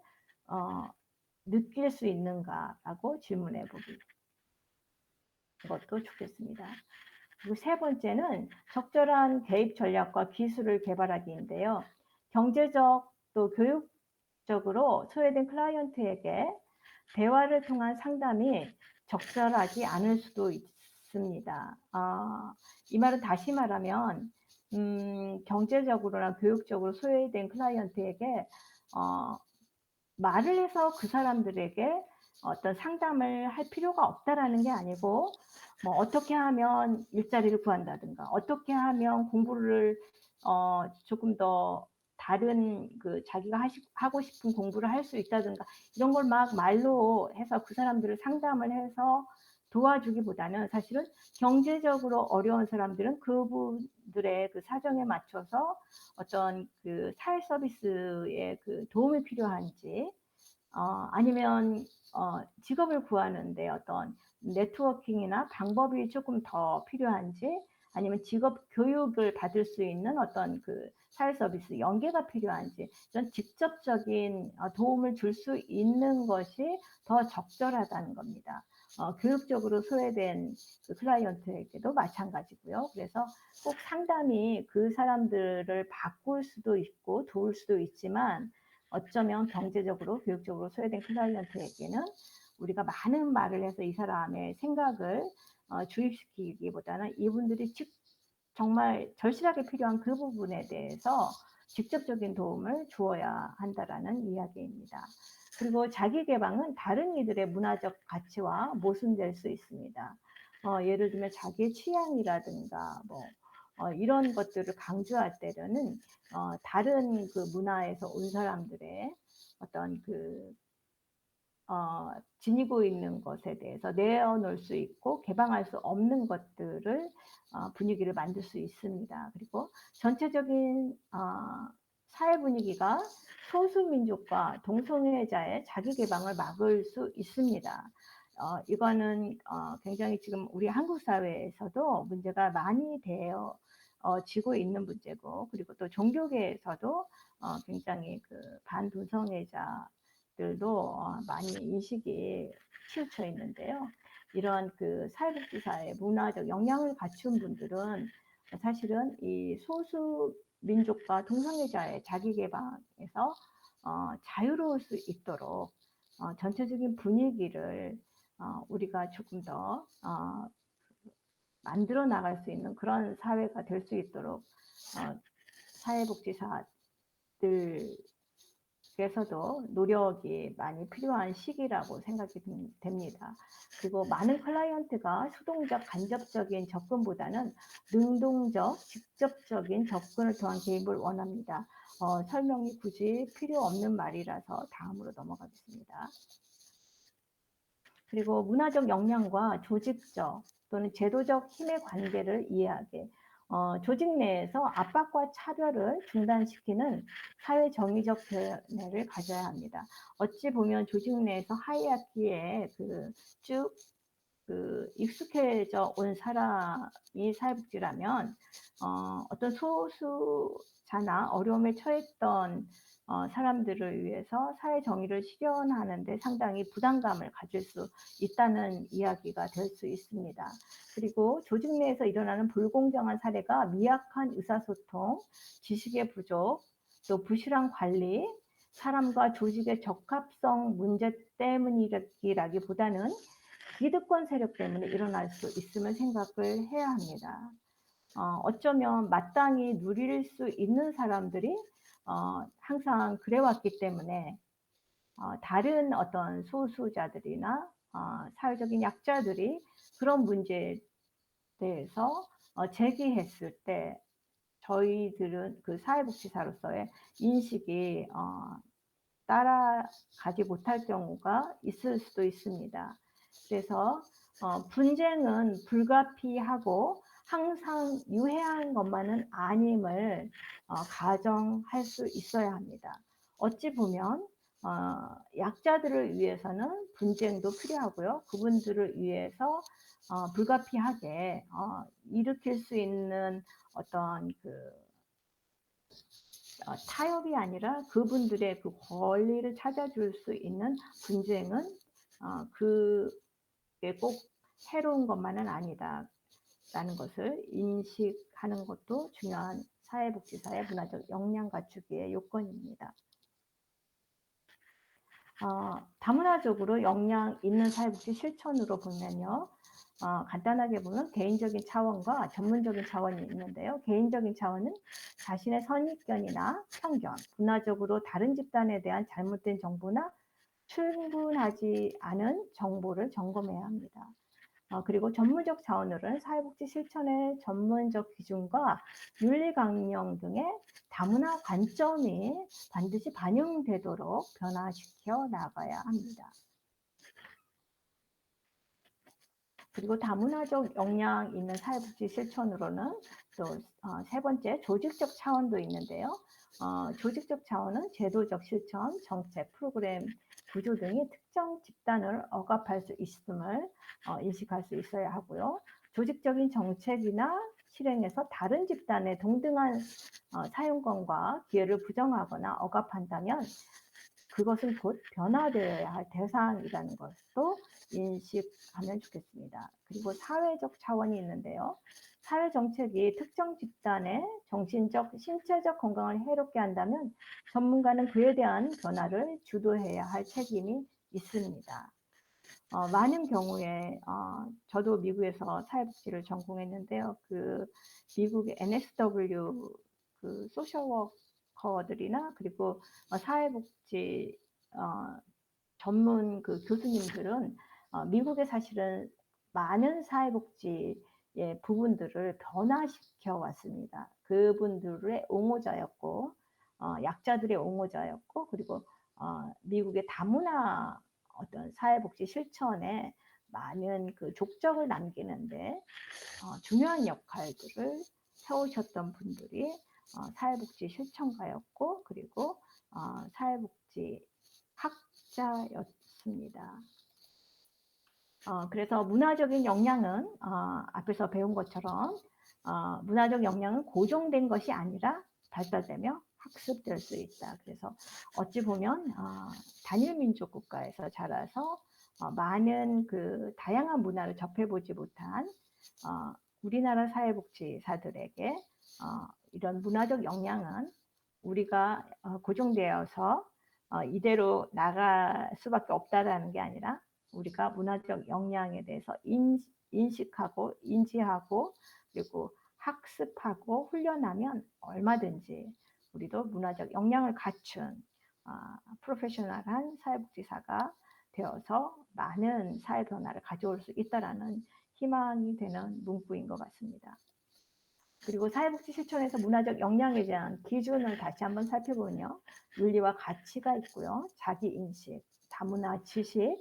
느낄 수 있는가라고 질문해 보기. 그것도 좋겠습니다. 그리고 세 번째는 적절한 대입 전략과 기술을 개발하기인데요. 경제적 또 교육 적극적으로 소외된 클라이언트에게 대화를 통한 상담이 적절하지 않을 수도 있습니다. 이 말은 다시 말하면 경제적으로나 교육적으로 소외된 클라이언트에게 어 말을 해서 그 사람들에게 어떤 상담을 할 필요가 없다라는 게 아니고, 뭐 어떻게 하면 일자리를 구한다든가, 어떻게 하면 공부를 조금 더 다른 그 자기가 하고 싶은 공부를 할 수 있다든가, 이런 걸 막 말로 해서 그 사람들을 상담을 해서 도와주기보다는, 사실은 경제적으로 어려운 사람들은 그분들의 그 사정에 맞춰서 어떤 그 사회 서비스에 그 도움이 필요한지, 아니면 직업을 구하는데 어떤 네트워킹이나 방법이 조금 더 필요한지, 아니면 직업 교육을 받을 수 있는 어떤 그 사회 서비스 연계가 필요한지, 이런 직접적인 도움을 줄 수 있는 것이 더 적절하다는 겁니다. 교육적으로 소외된 그 클라이언트에게도 마찬가지고요. 그래서 꼭 상담이 그 사람들을 바꿀 수도 있고 도울 수도 있지만, 어쩌면 경제적으로 교육적으로 소외된 클라이언트에게는 우리가 많은 말을 해서 이 사람의 생각을 주입시키기보다는, 이분들이 정말 절실하게 필요한 그 부분에 대해서 직접적인 도움을 주어야 한다라는 이야기입니다. 그리고 자기 개방은 다른 이들의 문화적 가치와 모순될 수 있습니다. 예를 들면 자기의 취향이라든가 이런 것들을 강조할 때는 다른 그 문화에서 온 사람들의 어떤 그 지니고 있는 것에 대해서 내어놓을 수 있고 개방할 수 없는 것들을 분위기를 만들 수 있습니다. 그리고 전체적인 사회 분위기가 소수민족과 동성애자의 자기 개방을 막을 수 있습니다. 이거는 굉장히 지금 우리 한국 사회에서도 문제가 많이 되어 지고 있는 문제고, 그리고 또 종교계에서도 굉장히 그 반동성애자들도 많이 인식이 치우쳐 있는데요. 이런 그 사회복지사의 문화적 역량을 갖춘 분들은 사실은 이 소수 민족과 동성애자의 자기 개방에서 자유로울 수 있도록 전체적인 분위기를 우리가 조금 더 만들어 나갈 수 있는 그런 사회가 될 수 있도록 사회복지사들께서도 노력이 많이 필요한 시기라고 생각이 됩니다. 그리고 많은 클라이언트가 수동적, 간접적인 접근보다는 능동적, 직접적인 접근을 통한 개입을 원합니다. 설명이 굳이 필요 없는 말이라서 다음으로 넘어가겠습니다. 그리고 문화적 역량과 조직적 또는 제도적 힘의 관계를 이해하게, 조직 내에서 압박과 차별을 중단시키는 사회 정의적 견해를 가져야 합니다. 어찌 보면 조직 내에서 하이라키에 쭉 익숙해져 온 사람이 사회복지라면, 어떤 소수자나 어려움에 처했던 사람들을 위해서 사회 정의를 실현하는 데 상당히 부담감을 가질 수 있다는 이야기가 될 수 있습니다. 그리고 조직 내에서 일어나는 불공정한 사례가 미약한 의사소통, 지식의 부족, 또 부실한 관리, 사람과 조직의 적합성 문제 때문이라기보다는 기득권 세력 때문에 일어날 수 있음을 생각을 해야 합니다. 어쩌면 마땅히 누릴 수 있는 사람들이 항상 그래왔기 때문에 다른 어떤 소수자들이나 사회적인 약자들이 그런 문제에 대해서 제기했을 때 저희들은 그 사회복지사로서의 인식이 따라가지 못할 경우가 있을 수도 있습니다. 그래서 분쟁은 불가피하고 항상 유해한 것만은 아님을 가정할 수 있어야 합니다. 어찌 보면 약자들을 위해서는 분쟁도 필요하고요. 그분들을 위해서 불가피하게 일으킬 수 있는 어떤 타협이 아니라 그분들의 그 권리를 찾아줄 수 있는 분쟁은 그게 꼭 해로운 것만은 아니다라는 것을 인식하는 것도 중요한 사회복지사의 문화적 역량 갖추기의 요건입니다. 다문화적으로 역량 있는 사회복지 실천으로 보면요. 간단하게 보면 개인적인 차원과 전문적인 차원이 있는데요. 개인적인 차원은 자신의 선입견이나 편견, 문화적으로 다른 집단에 대한 잘못된 정보나 충분하지 않은 정보를 점검해야 합니다. 그리고 전문적 차원으로는 사회복지 실천의 전문적 기준과 윤리 강령 등의 다문화 관점이 반드시 반영되도록 변화시켜 나가야 합니다. 그리고 다문화적 역량 있는 사회복지 실천으로는 또 세 번째 조직적 차원도 있는데요. 조직적 차원은 제도적 실천, 정책, 프로그램, 구조 등이 특정 집단을 억압할 수 있음을 인식할 수 있어야 하고요. 조직적인 정책이나 실행에서 다른 집단의 동등한 사용권과 기회를 부정하거나 억압한다면 그것은 곧 변화되어야 할 대상이라는 것도 인식하면 좋겠습니다. 그리고 사회적 차원이 있는데요. 사회 정책이 특정 집단의 정신적, 신체적 건강을 해롭게 한다면 전문가는 그에 대한 변화를 주도해야 할 책임이 있습니다. 많은 경우에 저도 미국에서 사회복지를 전공했는데요. 그 미국의 NSW 그 소셜워커들이나 그리고 사회복지 전문 그 교수님들은 미국에 사실은 많은 사회복지의 부분들을 변화시켜 왔습니다. 그분들의 옹호자였고 약자들의 옹호자였고 그리고 미국의 다문화 어떤 사회복지 실천에 많은 그 족적을 남기는데 중요한 역할들을 세우셨던 분들이 사회복지 실천가였고 그리고 사회복지 학자였습니다. 그래서 문화적인 역량은 앞에서 배운 것처럼 문화적 역량은 고정된 것이 아니라 발달되며 학습될 수 있다. 그래서 어찌 보면 단일 민족 국가에서 자라서 많은 그 다양한 문화를 접해보지 못한 우리나라 사회복지사들에게 이런 문화적 역량은 우리가 고정되어서 이대로 나갈 수밖에 없다라는 게 아니라 우리가 문화적 역량에 대해서 인식하고 인지하고 그리고 학습하고 훈련하면 얼마든지 우리도 문화적 역량을 갖춘 프로페셔널한 사회복지사가 되어서 많은 사회 변화를 가져올 수 있다라는 희망이 되는 문구인 것 같습니다. 그리고 사회복지 실천에서 문화적 역량에 대한 기준을 다시 한번 살펴보면요. 윤리와 가치가 있고요. 자기인식, 다문화 지식,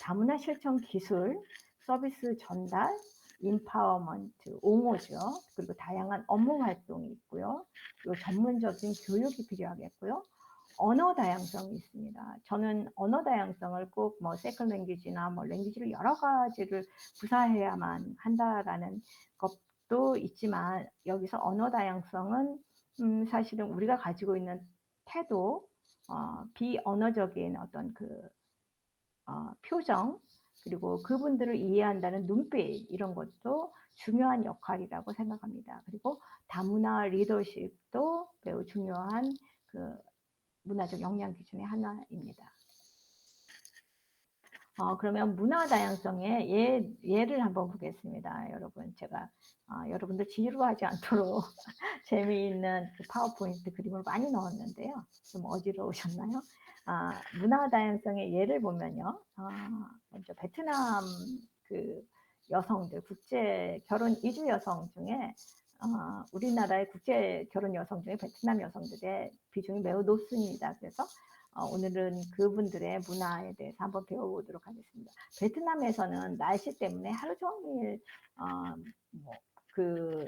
다문화 실천 기술, 서비스 전달, 인파워먼트, 옹호죠. 그리고 다양한 업무 활동이 있고요. 그리고 전문적인 교육이 필요하겠고요. 언어 다양성이 있습니다. 저는 언어 다양성을 꼭 뭐 세컨 랭귀지나 뭐 랭귀지를 여러 가지를 구사해야만 한다라는 것도 있지만 여기서 언어 다양성은 사실은 우리가 가지고 있는 태도, 비언어적인 어떤 그 표정 그리고 그분들을 이해한다는 눈빛 이런 것도 중요한 역할이라고 생각합니다. 그리고 다문화 리더십도 매우 중요한 그 문화적 역량 기준의 하나입니다. 그러면 문화 다양성의 예를 한번 보겠습니다. 여러분 제가 여러분들 지루하지 않도록 재미있는 그 파워포인트 그림을 많이 넣었는데요. 좀 어지러우셨나요? 문화 다양성의 예를 보면요. 먼저 베트남 그 여성들 국제 결혼 이주 여성 중에 우리나라의 국제 결혼 여성 중에 베트남 여성들의 비중이 매우 높습니다. 그래서 오늘은 그분들의 문화에 대해서 한번 배워보도록 하겠습니다. 베트남에서는 날씨 때문에 하루 종일 그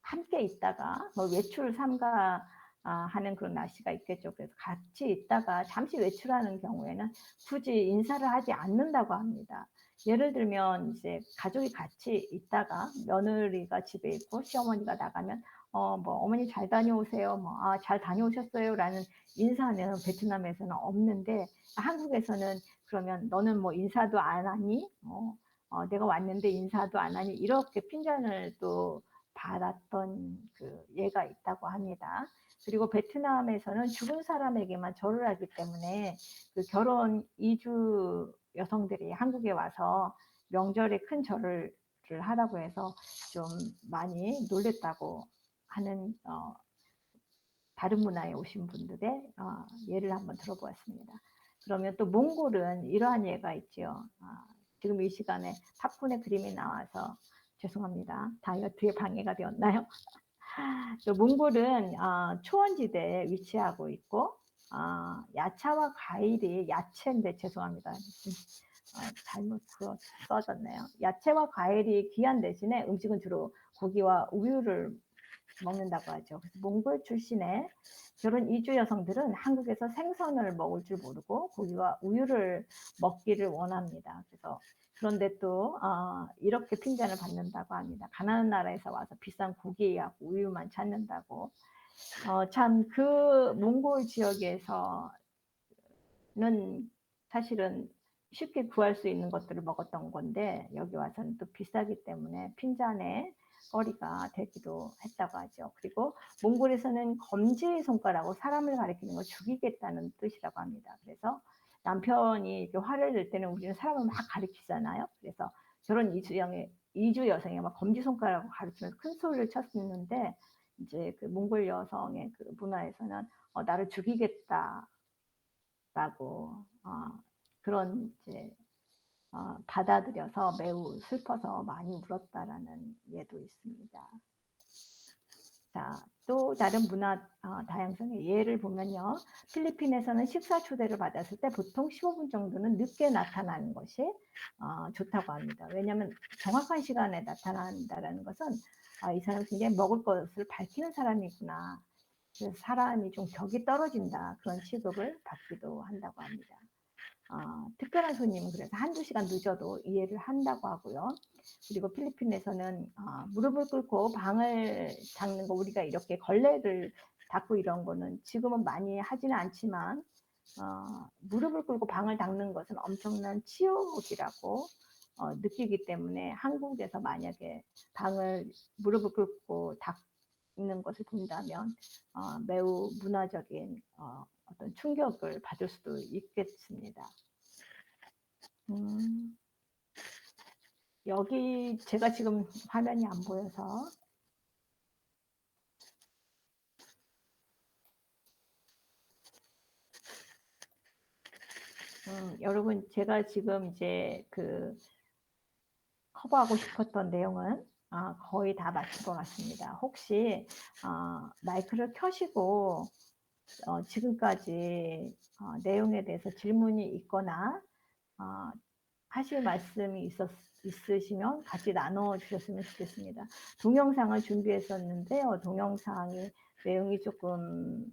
함께 있다가 뭐 외출 삼가 하는 그런 날씨가 있겠죠. 그래서 같이 있다가 잠시 외출하는 경우에는 굳이 인사를 하지 않는다고 합니다. 예를 들면 이제 가족이 같이 있다가 며느리가 집에 있고 시어머니가 나가면 뭐 어머니 잘 다녀오세요. 뭐 잘 다녀오셨어요라는 인사는 베트남에서는 없는데 한국에서는 그러면 너는 뭐 인사도 안 하니? 내가 왔는데 인사도 안 하니? 이렇게 핀잔을 또 받았던 그 예가 있다고 합니다. 그리고 베트남에서는 죽은 사람에게만 절을 하기 때문에 그 결혼 이주 여성들이 한국에 와서 명절에 큰 절을 하라고 해서 좀 많이 놀랬다고 하는 다른 문화에 오신 분들의 예를 한번 들어보았습니다. 그러면 또 몽골은 이러한 예가 있죠. 지금 이 시간에 팝콘의 그림이 나와서 죄송합니다. 다이어트에 방해가 되었나요? 또 몽골은 초원지대에 위치하고 있고 야채와 과일이 야채인데 죄송합니다. 잘못 써졌네요. 야채와 과일이 귀한 대신에 음식은 주로 고기와 우유를 먹는다고 하죠. 그래서 몽골 출신의 결혼 이주 여성들은 한국에서 생선을 먹을 줄 모르고 고기와 우유를 먹기를 원합니다. 그래서 그런데 또 이렇게 핀잔을 받는다고 합니다. 가난한 나라에서 와서 비싼 고기하고 우유만 찾는다고. 참 그 몽골 지역에서는 사실은 쉽게 구할 수 있는 것들을 먹었던 건데 여기 와서는 또 비싸기 때문에 핀잔에 거리가 되기도 했다고 하죠. 그리고 몽골에서는 검지 손가락으로 사람을 가리키는 걸 죽이겠다는 뜻이라고 합니다. 그래서 남편이 이렇게 화를 낼 때는 우리는 사람을 막 가리키잖아요. 그래서 결혼 이주 여성이 막 검지 손가락으로 가리키면서 큰 소리를 쳤었는데 이제 그 몽골 여성의 그 문화에서는 나를 죽이겠다라고 그런 이제 받아들여서 매우 슬퍼서 많이 울었다라는 예도 있습니다. 자, 또 다른 문화 다양성의 예를 보면요. 필리핀에서는 식사 초대를 받았을 때 보통 15분 정도는 늦게 나타나는 것이 좋다고 합니다. 왜냐하면 정확한 시간에 나타난다는 것은 이 사람이 굉장히 먹을 것을 밝히는 사람이구나. 그래서 사람이 좀 격이 떨어진다. 그런 취급을 받기도 한다고 합니다. 특별한 손님은 그래서 한두 시간 늦어도 이해를 한다고 하고요. 그리고 필리핀에서는 무릎을 꿇고 방을 닦는 거 우리가 이렇게 걸레를 닦고 이런 거는 지금은 많이 하지는 않지만 무릎을 꿇고 방을 닦는 것은 엄청난 치욕이라고 느끼기 때문에 한국에서 만약에 방을 무릎을 꿇고 닦는 것을 본다면 매우 문화적인 어떤 충격을 받을 수도 있겠습니다. 여기 제가 지금 화면이 안 보여서 여러분 제가 지금 이제 그 커버하고 싶었던 내용은 거의 다 마친 것 같습니다. 혹시 마이크를 켜시고 지금까지 내용에 대해서 질문이 있거나 하실 말씀이 있으시면 같이 나눠 주셨으면 좋겠습니다. 동영상을 준비했었는데요. 동영상이 내용이 조금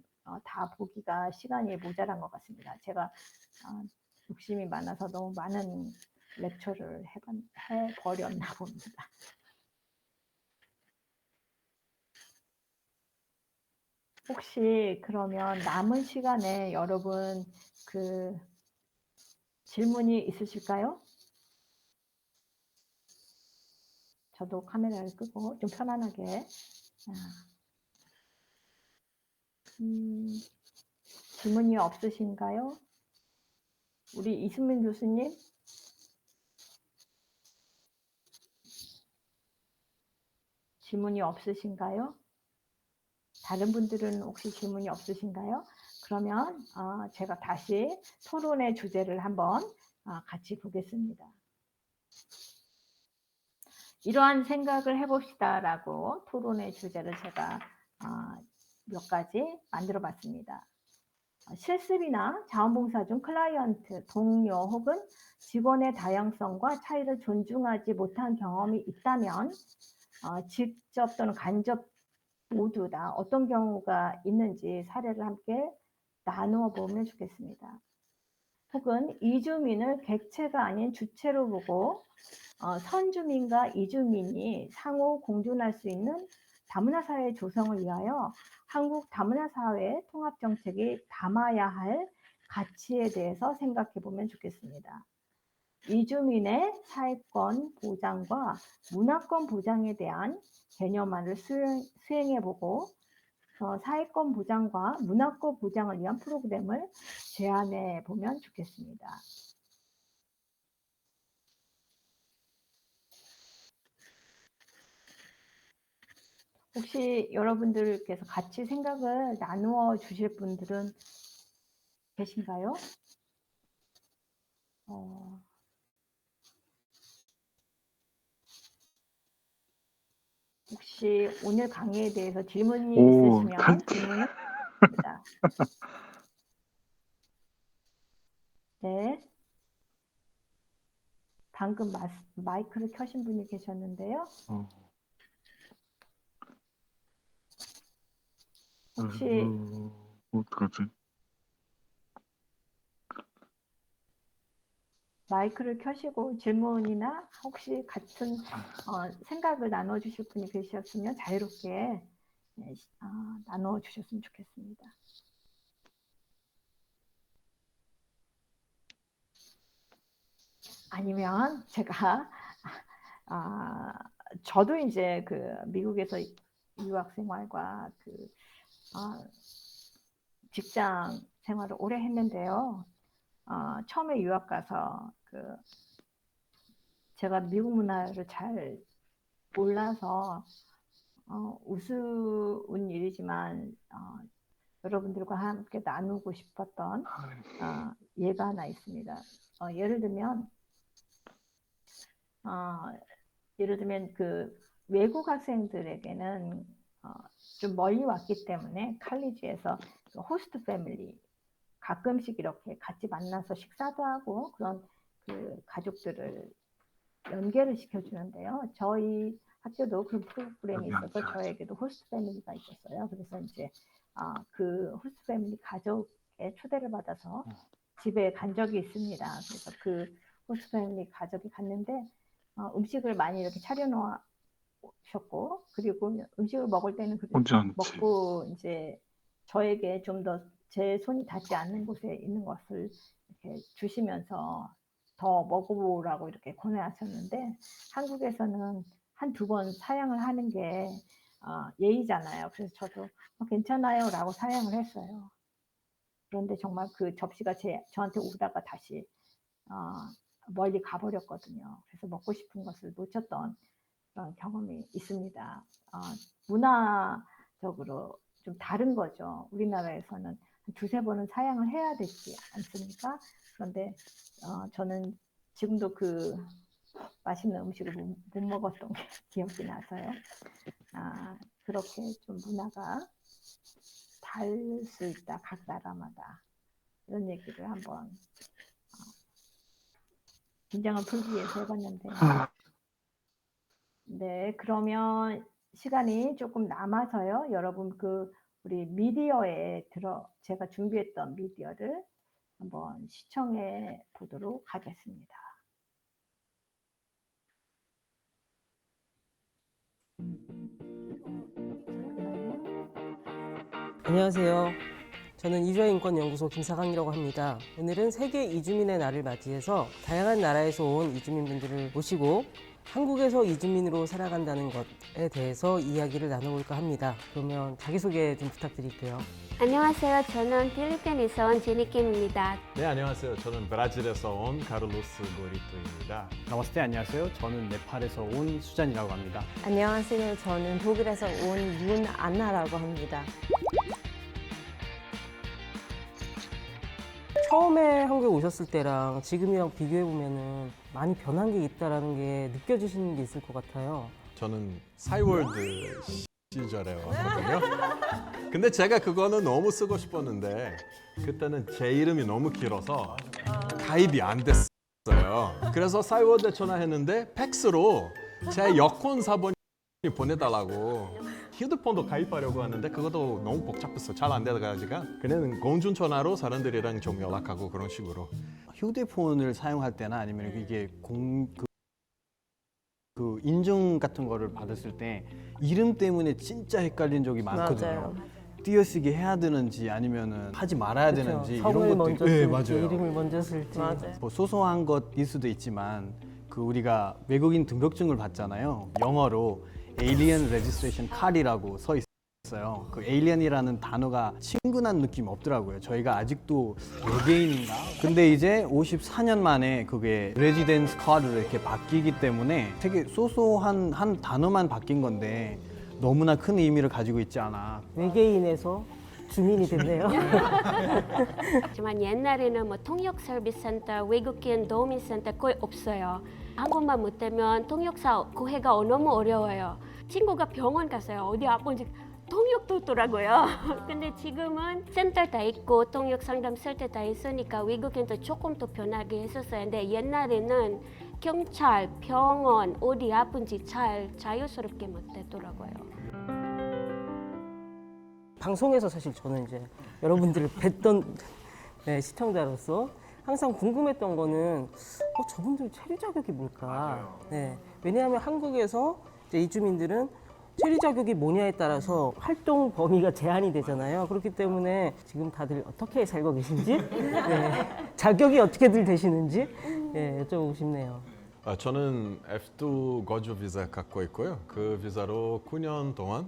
다 보기가 시간이 모자란 것 같습니다. 제가 욕심이 많아서 너무 많은 렉처를 해버렸나 봅니다. 혹시 그러면 남은 시간에 여러분 그 질문이 있으실까요? 저도 카메라를 끄고 좀 편안하게 질문이 없으신가요? 우리 이승민 교수님? 질문이 없으신가요? 다른 분들은 혹시 질문이 없으신가요? 그러면 제가 다시 토론의 주제를 한번 같이 보겠습니다. 이러한 생각을 해봅시다라고 토론의 주제를 제가 몇 가지 만들어 봤습니다. 실습이나 자원봉사 중 클라이언트, 동료 혹은 직원의 다양성과 차이를 존중하지 못한 경험이 있다면 직접 또는 간접 모두 다 어떤 경우가 있는지 사례를 함께 나누어 보면 좋겠습니다. 혹은 이주민을 객체가 아닌 주체로 보고 선주민과 이주민이 상호 공존할 수 있는 다문화 사회 조성을 위하여 한국 다문화 사회 통합 정책이 담아야 할 가치에 대해서 생각해 보면 좋겠습니다. 이주민의 사회권 보장과 문화권 보장에 대한 개념화를 수행해 보고 그래서 사회권 보장과 문화권 보장을 위한 프로그램을 제안해 보면 좋겠습니다. 혹시 여러분들께서 같이 생각을 나누어 주실 분들은 계신가요? 혹시 오늘 강의에 대해서 질문이 있으시면 질문을 드립니다. 네. 방금 마이크를 켜신 분이 계셨는데요. 혹시 어떡하지? 마이크를 켜시고 질문이나 혹시 같은 생각을 나눠주실 분이 계셨으면 자유롭게 나눠주셨으면 좋겠습니다. 아니면 제가 저도 이제 그 미국에서 유학 생활과 그 직장 생활을 오래 했는데요. 처음에 유학 가서 그 제가 미국 문화를 잘 몰라서 우스운 일이지만 여러분들과 함께 나누고 싶었던 예가 하나 있습니다. 예를 들면 그 외국 학생들에게는 좀 멀리 왔기 때문에 칼리지에서 그 호스트 패밀리 가끔씩 이렇게 같이 만나서 식사도 하고 그런 그 가족들을 연계를 시켜주는데요. 저희 학교도 그런 프로그램이 있어서 저에게도 호스트 패밀리가 있었어요. 그래서 이제 그 호스트 패밀리 가족의 초대를 받아서 집에 간 적이 있습니다. 그래서 그 호스트 패밀리 가족이 갔는데 음식을 많이 이렇게 차려놓으셨고 그리고 음식을 먹을 때는 먹고 이제 저에게 좀 더 제 손이 닿지 않는 곳에 있는 것을 이렇게 주시면서 더 먹어보라고 이렇게 권해하셨는데 한국에서는 한 두 번 사양을 하는 게 예의잖아요. 그래서 저도 괜찮아요 라고 사양을 했어요. 그런데 정말 그 접시가 저한테 오다가 다시 멀리 가버렸거든요. 그래서 먹고 싶은 것을 놓쳤던 그런 경험이 있습니다. 문화적으로 좀 다른 거죠. 우리나라에서는 두세 번은 사양을 해야 되지 않습니까? 그런데 저는 지금도 그 맛있는 음식을 못 먹었던 게 기억이 나서요. 그렇게 좀 문화가 다를 수 있다, 각 나라마다. 이런 얘기를 한번 긴장을 풀기 위해서 해봤는데요. 네, 그러면 시간이 조금 남아서요. 여러분 우리 미디어에 제가 준비했던 미디어를 한번 시청해 보도록 하겠습니다. 안녕하세요. 저는 이주화인권연구소 김사강이라고 합니다. 오늘은 세계 이주민의 날을 맞이해서 다양한 나라에서 온 이주민분들을 모시고 한국에서 이주민으로 살아간다는 것에 대해서 이야기를 나눠볼까 합니다. 그러면 자기소개 좀 부탁드릴게요. 안녕하세요. 저는 필리핀에서 온 제니킴입니다. 네, 안녕하세요. 저는 브라질에서 온 카를로스 모리토입니다. 나마스테, 안녕하세요. 저는 네팔에서 온 수잔이라고 합니다. 안녕하세요. 저는 독일에서 온 윤안나라고 합니다. 처음에 한국에 오셨을 때랑 지금이랑 비교해보면 많이 변한 게 있다는 게 느껴지시는 게 있을 것 같아요. 저는 싸이월드 시절에 왔거든요. 근데 제가 그거는 너무 쓰고 싶었는데 그때는 제 이름이 너무 길어서 가입이 안 됐어요. 그래서 싸이월드에 전화했는데 팩스로 제 여권사본이 보내달라고 휴대폰도 가입하려고 하는데 그것도 너무 복잡했어. 잘 안 되다가지가 그냥 공중전화로 사람들이랑 좀 연락하고 그런 식으로. 휴대폰을 사용할 때나 아니면 이게 그 인증 같은 거를 받았을 때 이름 때문에 진짜 헷갈린 적이 많거든요. 맞아요. 띄어쓰기 해야 되는지 아니면은 하지 말아야 되는지 성을 이런 먼저 것들이 쓸지 맞아요. 이름을 먼저 쓸지. 맞아요. 뭐 소소한 것일 수도 있지만 그 우리가 외국인 등록증을 받잖아요. 영어로 Alien Registration Card이라고 써 있어요. 어요. 그 에일리언이라는 단어가 친근한 느낌 없더라고요. 저희가 아직도 외계인인가? 근데 이제 54년 만에 그게 레지던스 카드로 이렇게 바뀌기 때문에 되게 소소한 한 단어만 바뀐 건데 너무나 큰 의미를 가지고 있지 않아. 외계인에서 주민이 됐네요. 하지만 옛날에는 뭐 통역 서비스 센터, 외국인 도우미 센터 거의 없어요. 한국말 못하면 통역사 구해가 너무 어려워요. 친구가 병원 갔어요. 어디 아픈지 통역도 없더라고요. 근데 지금은 센터 다 있고 통역 상담 센터 다 있으니까 외국인도 조금 더 편하게 했었어요. 근데 옛날에는 경찰, 병원, 어디 아픈지 잘 자유스럽게 못했더라고요. 방송에서 사실 저는 이제 여러분들을 뵀던 네, 시청자로서 항상 궁금했던 거는 저분들 체류 자격이 뭘까? 네, 왜냐하면 한국에서 이제 이주민들은 체류 자격이 뭐냐에 따라서 활동 범위가 제한이 되잖아요. 그렇기 때문에 지금 다들 어떻게 살고 계신지, 네, 자격이 어떻게들 되시는지 네, 여쭤보고 싶네요. 저는 F2 거주 비자 갖고 있고요. 그 비자로 9년 동안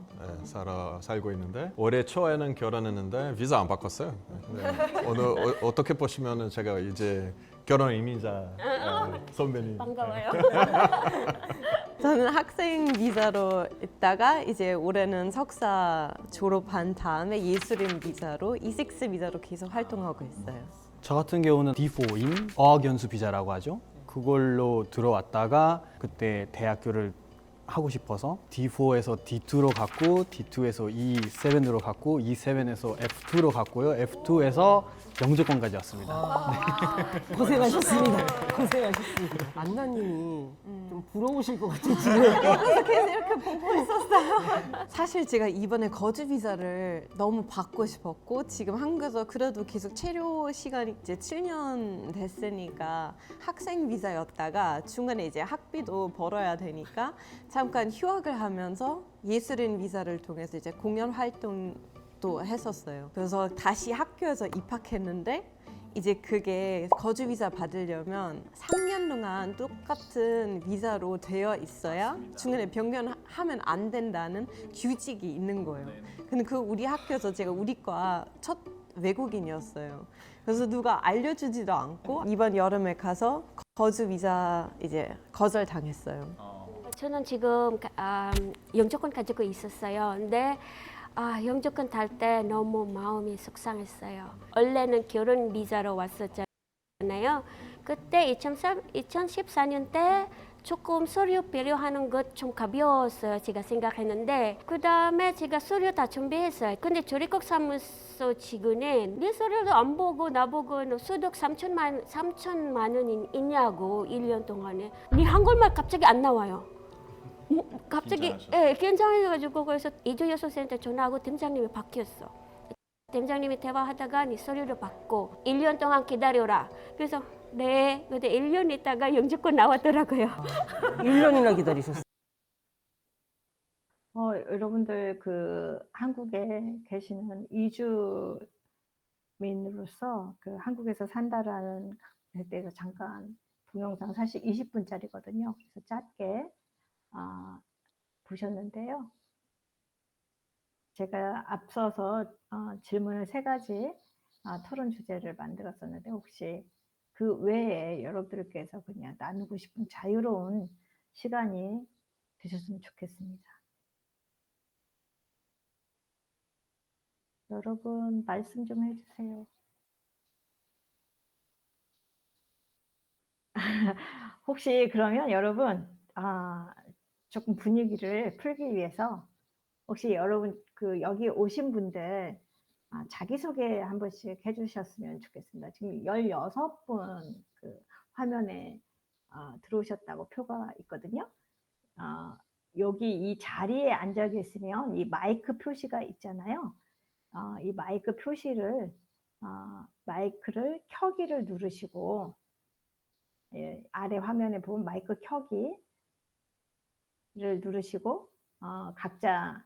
살고 있는데 올해 초에는 결혼했는데 비자 안 바꿨어요. 네. 오늘 어떻게 보시면 제가 이제 결혼 이민자 선배님. 반가워요. 저는 학생 비자로 있다가 이제 올해는 석사 졸업한 다음에 예술인 비자로 이식스 비자로 계속 활동하고 있어요. 저 같은 경우는 D4인 어학연수 비자라고 하죠. 그걸로 들어왔다가 그때 대학교를 하고 싶어서 D4에서 D2로 갔고 D2에서 E7으로 갔고 E7에서 F2로 갔고요. F2에서 영주권까지 왔습니다. 고생하셨습니다. 고생하셨습니다. 안나님이 좀 부러우실 것 같아요. 지금. 계속 이렇게 보고 있었어요. 사실 제가 이번에 거주 비자를 너무 받고 싶었고 지금 한국에서 그래도 계속 체류 시간이 이제 7년 됐으니까 학생 비자였다가 중간에 이제 학비도 벌어야 되니까 잠깐 휴학을 하면서 예술인 비자를 통해서 이제 공연 활동도 했었어요. 그래서 다시 학교에서 입학했는데 이제 그게 거주 비자 받으려면 3년 동안 똑같은 비자로 되어 있어야 중간에 변경하면 안 된다는 규칙이 있는 거예요. 근데 그 우리 학교에서 제가 우리 과 첫 외국인이었어요. 그래서 누가 알려주지도 않고 이번 여름에 가서 거주 비자 이제 거절당했어요. 저는 지금 영주권 가지고 있었어요. 근데 영주권 탈 때 너무 마음이 속상했어요. 원래는 결혼 비자로 왔었잖아요. 그때 2014년 때 조금 서류 필요하는 것 좀 가벼웠어요. 제가 생각했는데 그 다음에 제가 서류 다 준비했어요. 근데 조리국 사무소 직원은 네 서류도 안 보고 나보고 소득 3천만 원 있냐고 1년 동안에. 네 한국말 갑자기 안 나와요. 갑자기 괜찮아가지고 그래서 이주여소센터 전화하고 팀장님이 바뀌었어. 팀장님이 대화하다가 네 서류를 받고 1년 동안 기다려라. 그래서 네. 근데 1년 있다가 영주권 나왔더라고요. 1년이나 기다리셨어요. 여러분들 그 한국에 계시는 이주민으로서 그 한국에서 산다라는 데 대해서 잠깐 동영상 사실 20분짜리거든요. 그래서 짧게 보셨는데요. 제가 앞서서 질문을 3가지 토론 주제를 만들었었는데 혹시 그 외에 여러분들께서 그냥 나누고 싶은 자유로운 시간이 되셨으면 좋겠습니다. 여러분 말씀 좀 해주세요. 혹시 그러면 여러분 조금 분위기를 풀기 위해서 혹시 여러분 그 여기 오신 분들 자기소개 한 번씩 해주셨으면 좋겠습니다. 지금 16분 그 화면에 들어오셨다고 표가 있거든요. 여기 이 자리에 앉아 계시면 이 마이크 표시가 있잖아요. 이 마이크 표시를 마이크를 켜기를 누르시고 아래 화면에 보면 마이크 켜기를 누르시고 각자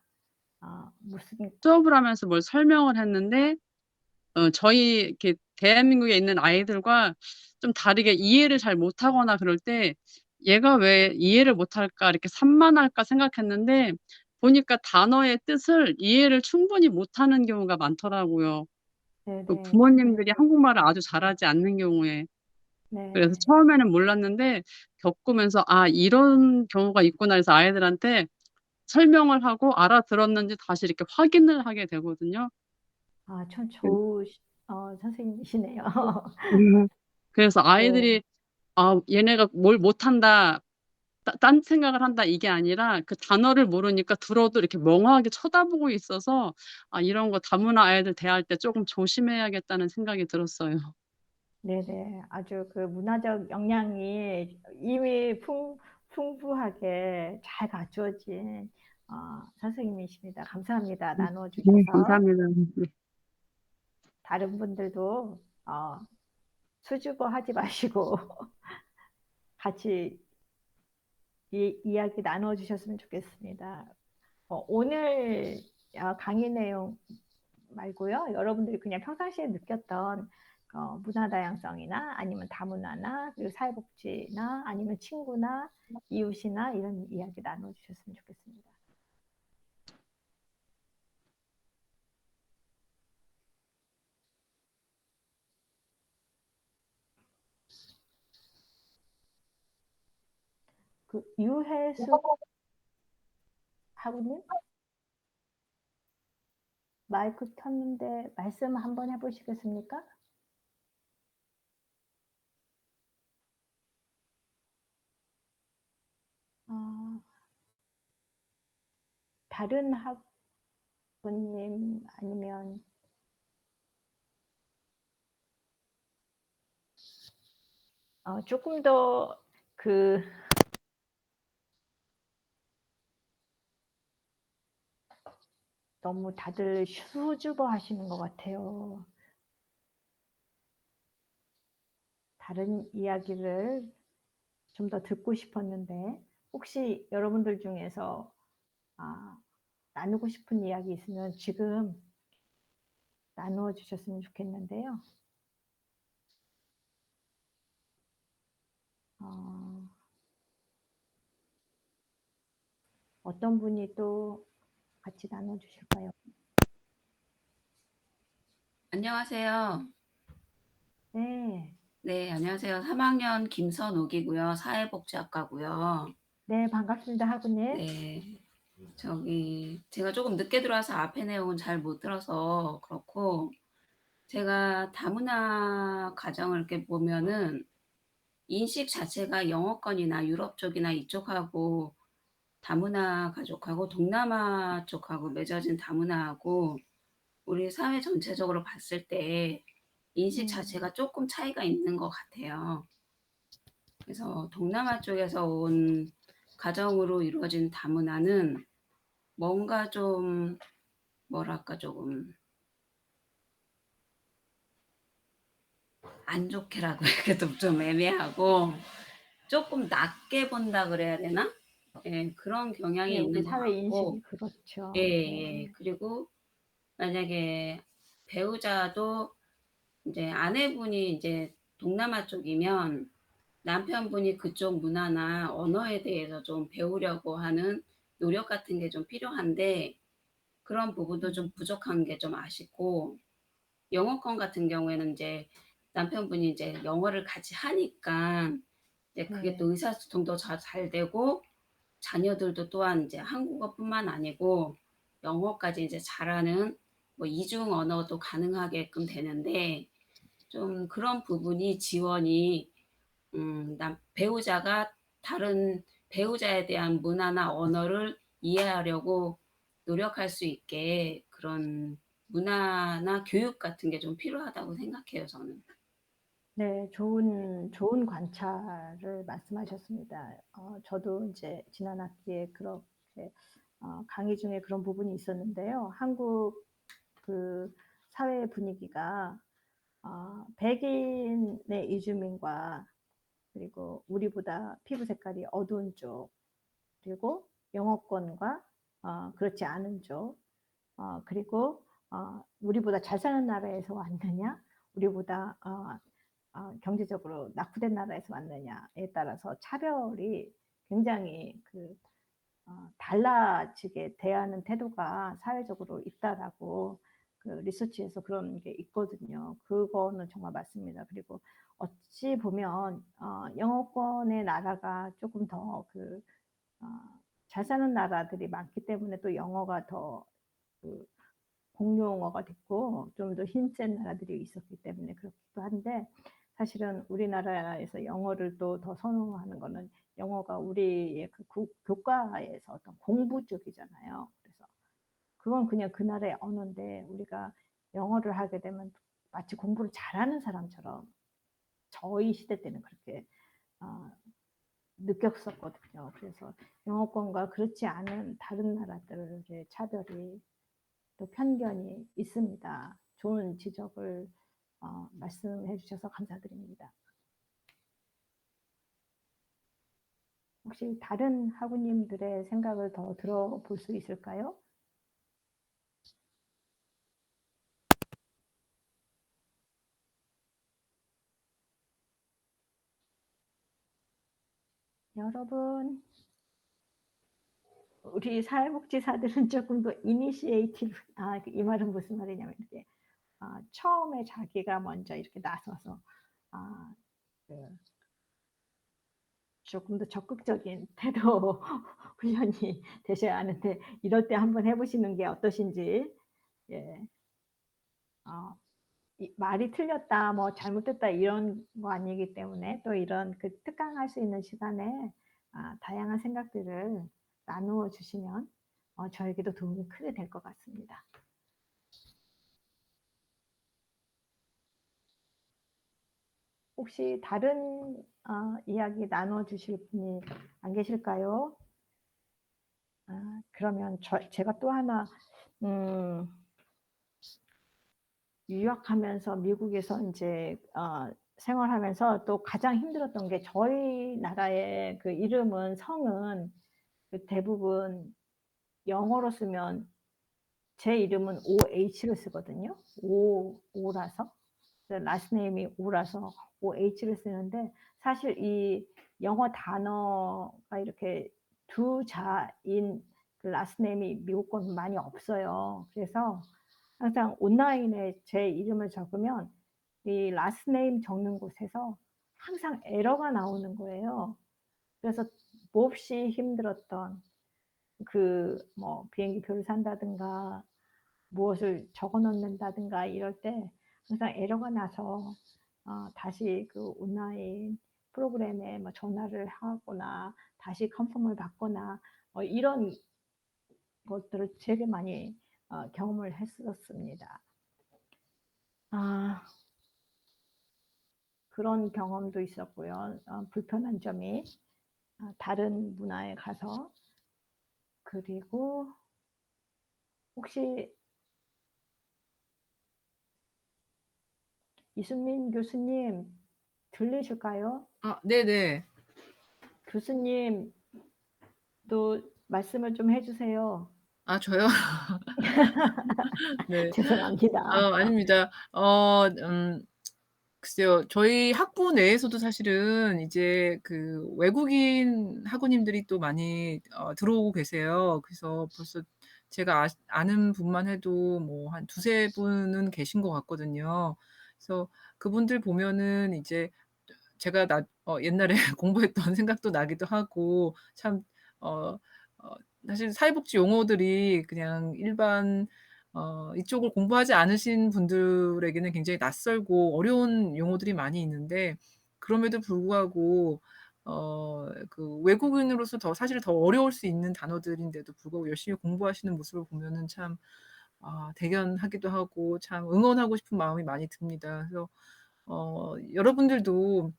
무슨 수업을 하면서 뭘 설명을 했는데 저희 이렇게 대한민국에 있는 아이들과 좀 다르게 이해를 잘 못하거나 그럴 때 얘가 왜 이해를 못할까 이렇게 산만할까 생각했는데 보니까 단어의 뜻을 이해를 충분히 못하는 경우가 많더라고요. 그 네네. 부모님들이 한국말을 아주 잘하지 않는 경우에. 그래서 네. 처음에는 몰랐는데 겪으면서 '아 이런 경우가 있구나.' 해서 아이들한테 설명을 하고 알아들었는지 다시 이렇게 확인을 하게 되거든요. 아, 참 그 선생님이시네요. 그래서 네. 아이들이 '아 얘네가 뭘 못한다. 딴 생각을 한다.' 이게 아니라 그 단어를 모르니까 들어도 이렇게 멍하게 쳐다보고 있어서 '아 이런 거 다문화 아이들 대할 때 쪼금 조심해야겠다.'는 생각이 들었어요. 네네. 아주 그 문화적 역량이 이미 풍부하게 잘 갖추어진 선생님이십니다. 감사합니다. 나누어 네 주셔서. 감사합니다. 네. 다른 분들도 수줍어 하지 마시고 같이 이야기 나누어 주셨으면 좋겠습니다. 오늘 강의 내용 말고요. 여러분들이 그냥 평상시에 느꼈던 문화 다양성이나 아니면 다문화나 그리고 사회복지나 아니면 친구나 이웃이나 이런 이야기 나눠 주셨으면 좋겠습니다. 그 유혜숙 하구님 마이크 켰는데 말씀 한번 해보시겠습니까? 다른 학부님 아니면 조금 더 너무 다들 수줍어 하시는 것 같아요. 다른 이야기를 좀 더 듣고 싶었는데 혹시 여러분들 중에서 나누고 싶은 이야기 있으면 지금 나누어 주셨으면 좋겠는데요. 어떤 분이 또 같이 나눠 주실까요? 안녕하세요. 네. 네, 안녕하세요. 3학년 김선옥이고요. 사회복지학과고요. 네, 반갑습니다, 하구님. 네, 제가 조금 늦게 들어와서 앞에 내용은 잘 못 들어서 그렇고, 제가 다문화 가정을 이렇게 보면은 인식 자체가 영어권이나 유럽 쪽이나 이쪽하고 다문화 가족하고 동남아 쪽하고 맺어진 다문화하고 우리 사회 전체적으로 봤을 때 인식 자체가 조금 차이가 있는 것 같아요. 그래서 동남아 쪽에서 온 가정으로 이루어진 다문화는 뭔가 좀 뭐랄까 조금 안 좋게라고 해도 좀 애매하고 조금 낮게 본다 그래야 되나? 예, 그런 경향이 네, 우리 있는 것 사회 같고, 인식이 그렇죠. 예, 네. 예. 그리고 만약에 배우자도 이제 아내분이 이제 동남아 쪽이면 남편분이 그쪽 문화나 언어에 대해서 좀 배우려고 하는 노력 같은 게 좀 필요한데 그런 부분도 좀 부족한 게 좀 아쉽고, 영어권 같은 경우에는 이제 남편분이 이제 영어를 같이 하니까 이제 그게 또 네. 의사소통도 잘 되고 자녀들도 또한 이제 한국어뿐만 아니고 영어까지 이제 잘하는 뭐 이중 언어도 가능하게끔 되는데 좀 그런 부분이 지원이 배우자가 다른 배우자에 대한 문화나 언어를 이해하려고 노력할 수 있게 그런 문화나 교육 같은 게 좀 필요하다고 생각해요, 저는. 네, 좋은 관찰을 말씀하셨습니다. 저도 이제 지난 학기에 그렇게 강의 중에 그런 부분이 있었는데요. 한국 그 사회 분위기가 백인의 이주민과 그리고 우리보다 피부 색깔이 어두운 쪽 그리고 영어권과 그렇지 않은 쪽 그리고 우리보다 잘 사는 나라에서 왔느냐 우리보다 경제적으로 낙후된 나라에서 왔느냐에 따라서 차별이 굉장히 달라지게 대하는 태도가 사회적으로 있다라고 그 리서치에서 그런 게 있거든요. 그거는 정말 맞습니다. 그리고 어찌 보면 영어권의 나라가 조금 더 잘 사는 나라들이 많기 때문에 또 영어가 더 공용어가 됐고 좀 더 힘센 나라들이 있었기 때문에 그렇기도 한데, 사실은 우리나라에서 영어를 또 더 선호하는 거는 영어가 우리의 그 교과에서 어떤 공부 쪽이잖아요. 그래서 그건 그냥 그 나라의 언어인데 우리가 영어를 하게 되면 마치 공부를 잘하는 사람처럼 저희 시대 때는 그렇게 느꼈었거든요. 그래서 영어권과 그렇지 않은 다른 나라들의 차별이 또 편견이 있습니다. 좋은 지적을 말씀해 주셔서 감사드립니다. 혹시 다른 학우님들의 생각을 더 들어볼 수 있을까요? 여러분, 우리 사회복지사들은 조금 더 이니시에이티브, 이 말은 무슨 말이냐면 이렇게 처음에 자기가 먼저 이렇게 나서서 조금 더 적극적인 태도 훈련이 되셔야 하는데, 이럴 때 한번 해보시는 게 어떠신지. 예. 말이 틀렸다, 뭐 잘못됐다 이런 거 아니기 때문에 또 이런 그 특강할 수 있는 시간에 다양한 생각들을 나누어 주시면 저에게도 도움이 크게 될 것 같습니다. 혹시 다른 이야기 나눠 주실 분이 안 계실까요? 그러면 제가 또 하나 유학하면서 미국에서 이제 생활하면서 또 가장 힘들었던 게, 저희 나라의 그 이름은, 성은 그 대부분 영어로 쓰면 제 이름은 OH를 쓰거든요. O라서. 라스트 네임이 O라서 OH를 쓰는데, 사실 이 영어 단어가 이렇게 두 자인 그 라스트 네임이 미국 건 많이 없어요. 그래서 항상 온라인에 제 이름을 적으면 이 라스트 네임 적는 곳에서 항상 에러가 나오는 거예요. 그래서 몹시 힘들었던 뭐 비행기 표를 산다든가 무엇을 적어 놓는다든가 이럴 때 항상 에러가 나서 다시 그 온라인 프로그램에 뭐 전화를 하거나 다시 컨펌을 받거나 이런 것들을 되게 많이 경험을 했었습니다. 그런 경험도 있었고요. 불편한 점이 다른 문화에 가서. 그리고 혹시 이수민 교수님 들리실까요? 네네. 교수님 또 말씀을 좀 해주세요. 저요? 네. 죄송합니다. 아닙니다. 글쎄요. 저희 학부 내에서도 사실은 이제 그 외국인 학우님들이 또 많이 들어오고 계세요. 그래서 벌써 제가 아는 분만 해도 뭐 한 2-3 분은 계신 것 같거든요. 그래서 그분들 보면은 이제 제가 옛날에 공부했던 생각도 나기도 하고, 참 사실 사회복지 용어들이 그냥 일반 이쪽을 공부하지 않으신 분들에게는 굉장히 낯설고 어려운 용어들이 많이 있는데, 그럼에도 불구하고 그 외국인으로서 사실 더 어려울 수 있는 단어들인데도 불구하고 열심히 공부하시는 모습을 보면은 참 대견하기도 하고 참 응원하고 싶은 마음이 많이 듭니다. 그래서 여러분들도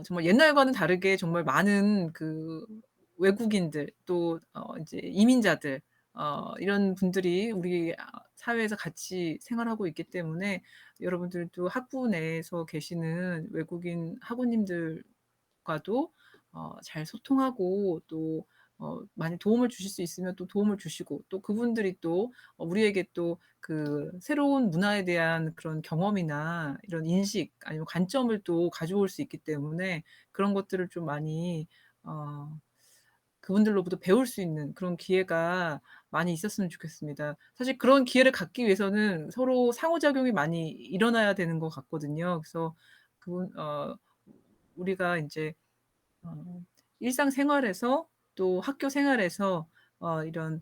정말 옛날과는 다르게 정말 많은 그 외국인들, 또 이제 이민자들, 이런 분들이 우리 사회에서 같이 생활하고 있기 때문에, 여러분들도 학부 내에서 계시는 외국인 학우님들과도 잘 소통하고, 또 많이 도움을 주실 수 있으면 또 도움을 주시고, 또 그분들이 또 우리에게 또 그 새로운 문화에 대한 그런 경험이나 이런 인식 아니면 관점을 또 가져올 수 있기 때문에, 그런 것들을 좀 많이 그분들로부터 배울 수 있는 그런 기회가 많이 있었으면 좋겠습니다. 사실 그런 기회를 갖기 위해서는 서로 상호작용이 많이 일어나야 되는 것 같거든요. 그래서 그분 우리가 인제 어 일상생활에서 또 학교 생활에서 이런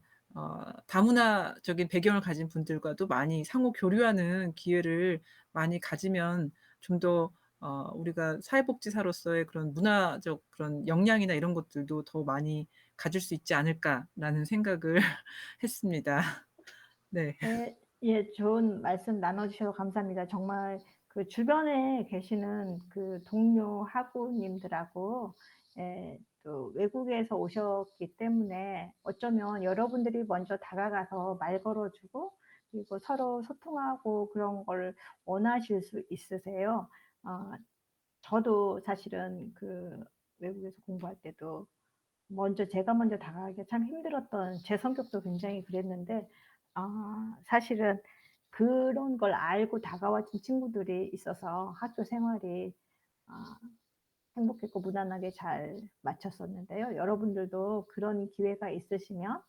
다문화적인 배경을 가진 분들과도 많이 상호 교류하는 기회를 많이 가지면 좀 더 우리가 사회복지사로서의 그런 문화적 그런 역량이나 이런 것들도 더 많이 가질 수 있지 않을까라는 생각을 했습니다. 네. 네. 예, 좋은 말씀 나눠 주셔서 감사합니다. 정말 그 주변에 계시는 그 동료 학우님들하고 또 외국에서 오셨기 때문에 어쩌면 여러분들이 먼저 다가가서 말 걸어 주고 그리고 서로 소통하고 그런 걸 원하실 수 있으세요. 어 저도 사실은 그 외국에서 공부할 때도 제가 먼저 다가가기가 참 힘들었던, 제 성격도 굉장히 그랬는데 사실은 그런 걸 알고 다가와 준 친구들이 있어서 학교 생활이 아 행복했고 무난하게 잘 마쳤었는데요. 여러분들도 그런 기회가 있으시면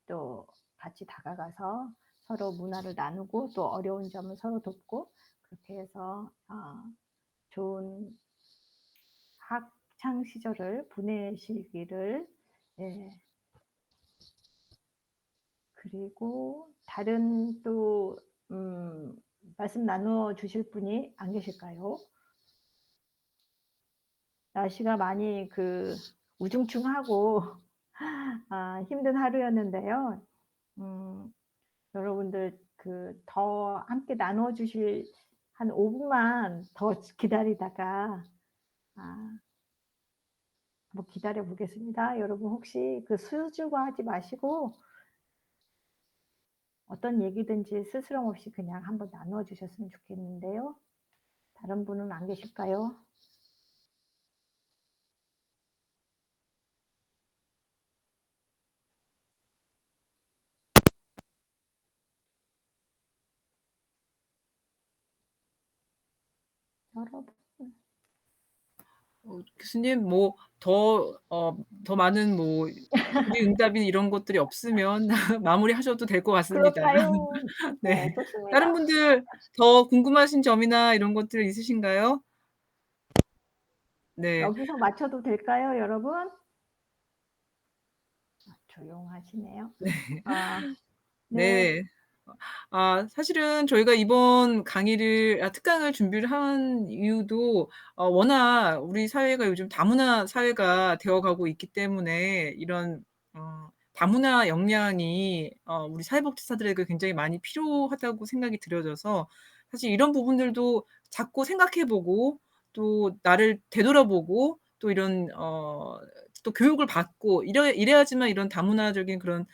또 같이 다가가서 서로 문화를 나누고 또 어려운 점을 서로 돕고 그렇게 해서 좋은 학창 시절을 보내시기를. 예. 그리고 다른 또 말씀 나누어 주실 분이 안 계실까요? 날씨가 많이 우중충하고 힘든 하루였는데요. 음 여러분들 더 함께 나누어 주실 한 5 분만 더 기다리다가 한번 기다려 보겠습니다. 여러분 혹시 수줍어하지 마시고 어떤 얘기든지 스스럼 없이 그냥 한번 나누어 주셨으면 좋겠는데요. 다른 분은 안 계실까요? 여러분. 교수님 뭐 더 많은 뭐 질의응답이 이런 것들이 없으면 마무리하셔도 될 것 같습니다. 그럴까요? 네, 네. 다른 좋습니다. 분들 더 궁금하신 점이나 이런 것들 있으신가요? 네. 여기서 마쳐도 될까요, 여러분? 조용하시네요. 네. 네. 네. 사실은 저희가 이번 강의를 특강을 준비를 한 이유도 워낙 우리 사회가 요즘 다문화 사회가 되어 가고 있기 때문에 이런 다문화 역량이 우리 사회복지사들에게 굉장히 많이 필요하다고 생각이 들어져서 사실 이런 부분들도 자꾸 생각해 보고 또 나를 되돌아보고 또 이런 또 교육을 받고 이래야지만 이런 다문화적인 그런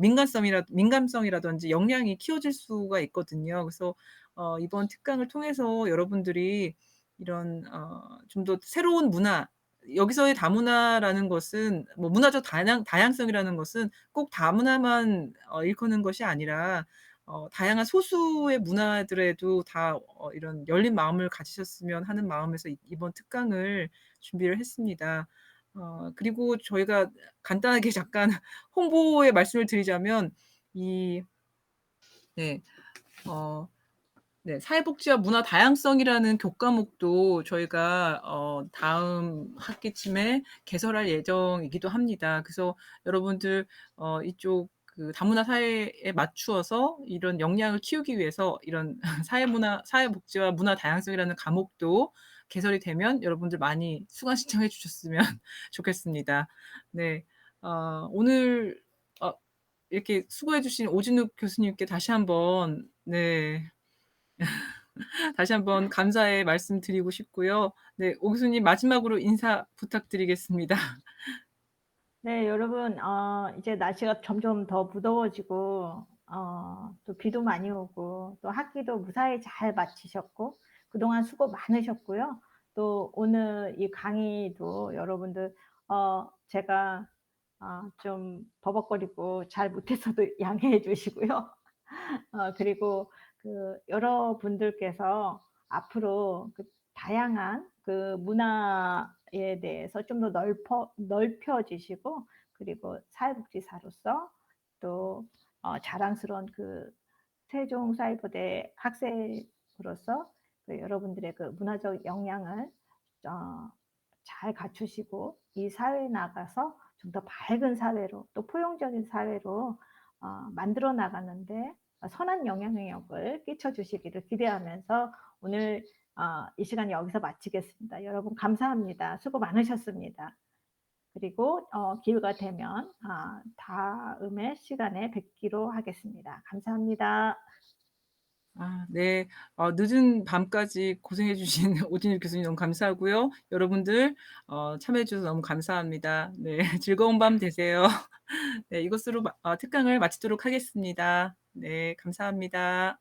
민감성이라든지 역량이 키워질 수가 있거든요. 그래서 이번 특강을 통해서 여러분들이 이런 좀 더 새로운 문화, 여기서의 다문화라는 것은 뭐 문화적 다양성이라는 것은 꼭 다문화만 일컫는 것이 아니라 다양한 소수의 문화들에도 다 이런 열린 마음을 가지셨으면 하는 마음에서 이번 특강을 준비를 했습니다. 그리고 저희가 간단하게 잠깐 홍보의 말씀을 드리자면 네. 네. 사회복지와 문화 다양성이라는 교과목도 저희가 다음 학기쯤에 개설할 예정이기도 합니다. 그래서 여러분들 이쪽 다문화 사회에 맞추어서 이런 역량을 키우기 위해서 이런 사회복지와 문화 다양성이라는 과목도 개설이 되면 여러분들 많이 수강 신청해 주셨으면 좋겠습니다. 네. 오늘 이렇게 수고해 주신 오진욱 교수님께 다시 한번 다시 한번 감사의 말씀 드리고 싶고요. 네. 오 교수님 마지막으로 인사 부탁드리겠습니다. 네, 여러분 이제 날씨가 점점 더 무더워지고 또 비도 많이 오고 또 학기도 무사히 잘 마치셨고 그동안 수고 많으셨고요. 또 오늘 이 강의도 여러분들 제가 좀 버벅거리고 잘 못했어도 양해해 주시고요. 그리고 여러분들께서 앞으로 다양한 문화 대해서 좀 더 넓혀지시고, 그리고 사회복지사로서 또 자랑스러운 그 세종사이버대 학생으로서 그 여러분들의 그 문화적 역량을 잘 갖추시고 이 사회에 나가서 좀 더 밝은 사회로, 또 포용적인 사회로 만들어 나가는데 선한 영향력을 끼쳐 주시기를 기대하면서 오늘 이 시간 여기서 마치겠습니다. 여러분 감사합니다. 수고 많으셨습니다. 그리고 기회가 되면 다음에 시간에 뵙기로 하겠습니다. 감사합니다. 네. 늦은 밤까지 고생해 주신 오진일 교수님 너무 감사하고요. 여러분들 참여해 주셔서 너무 감사합니다. 네. 즐거운 밤 되세요. 네. 이것으로 특강을 마치도록 하겠습니다. 네. 감사합니다.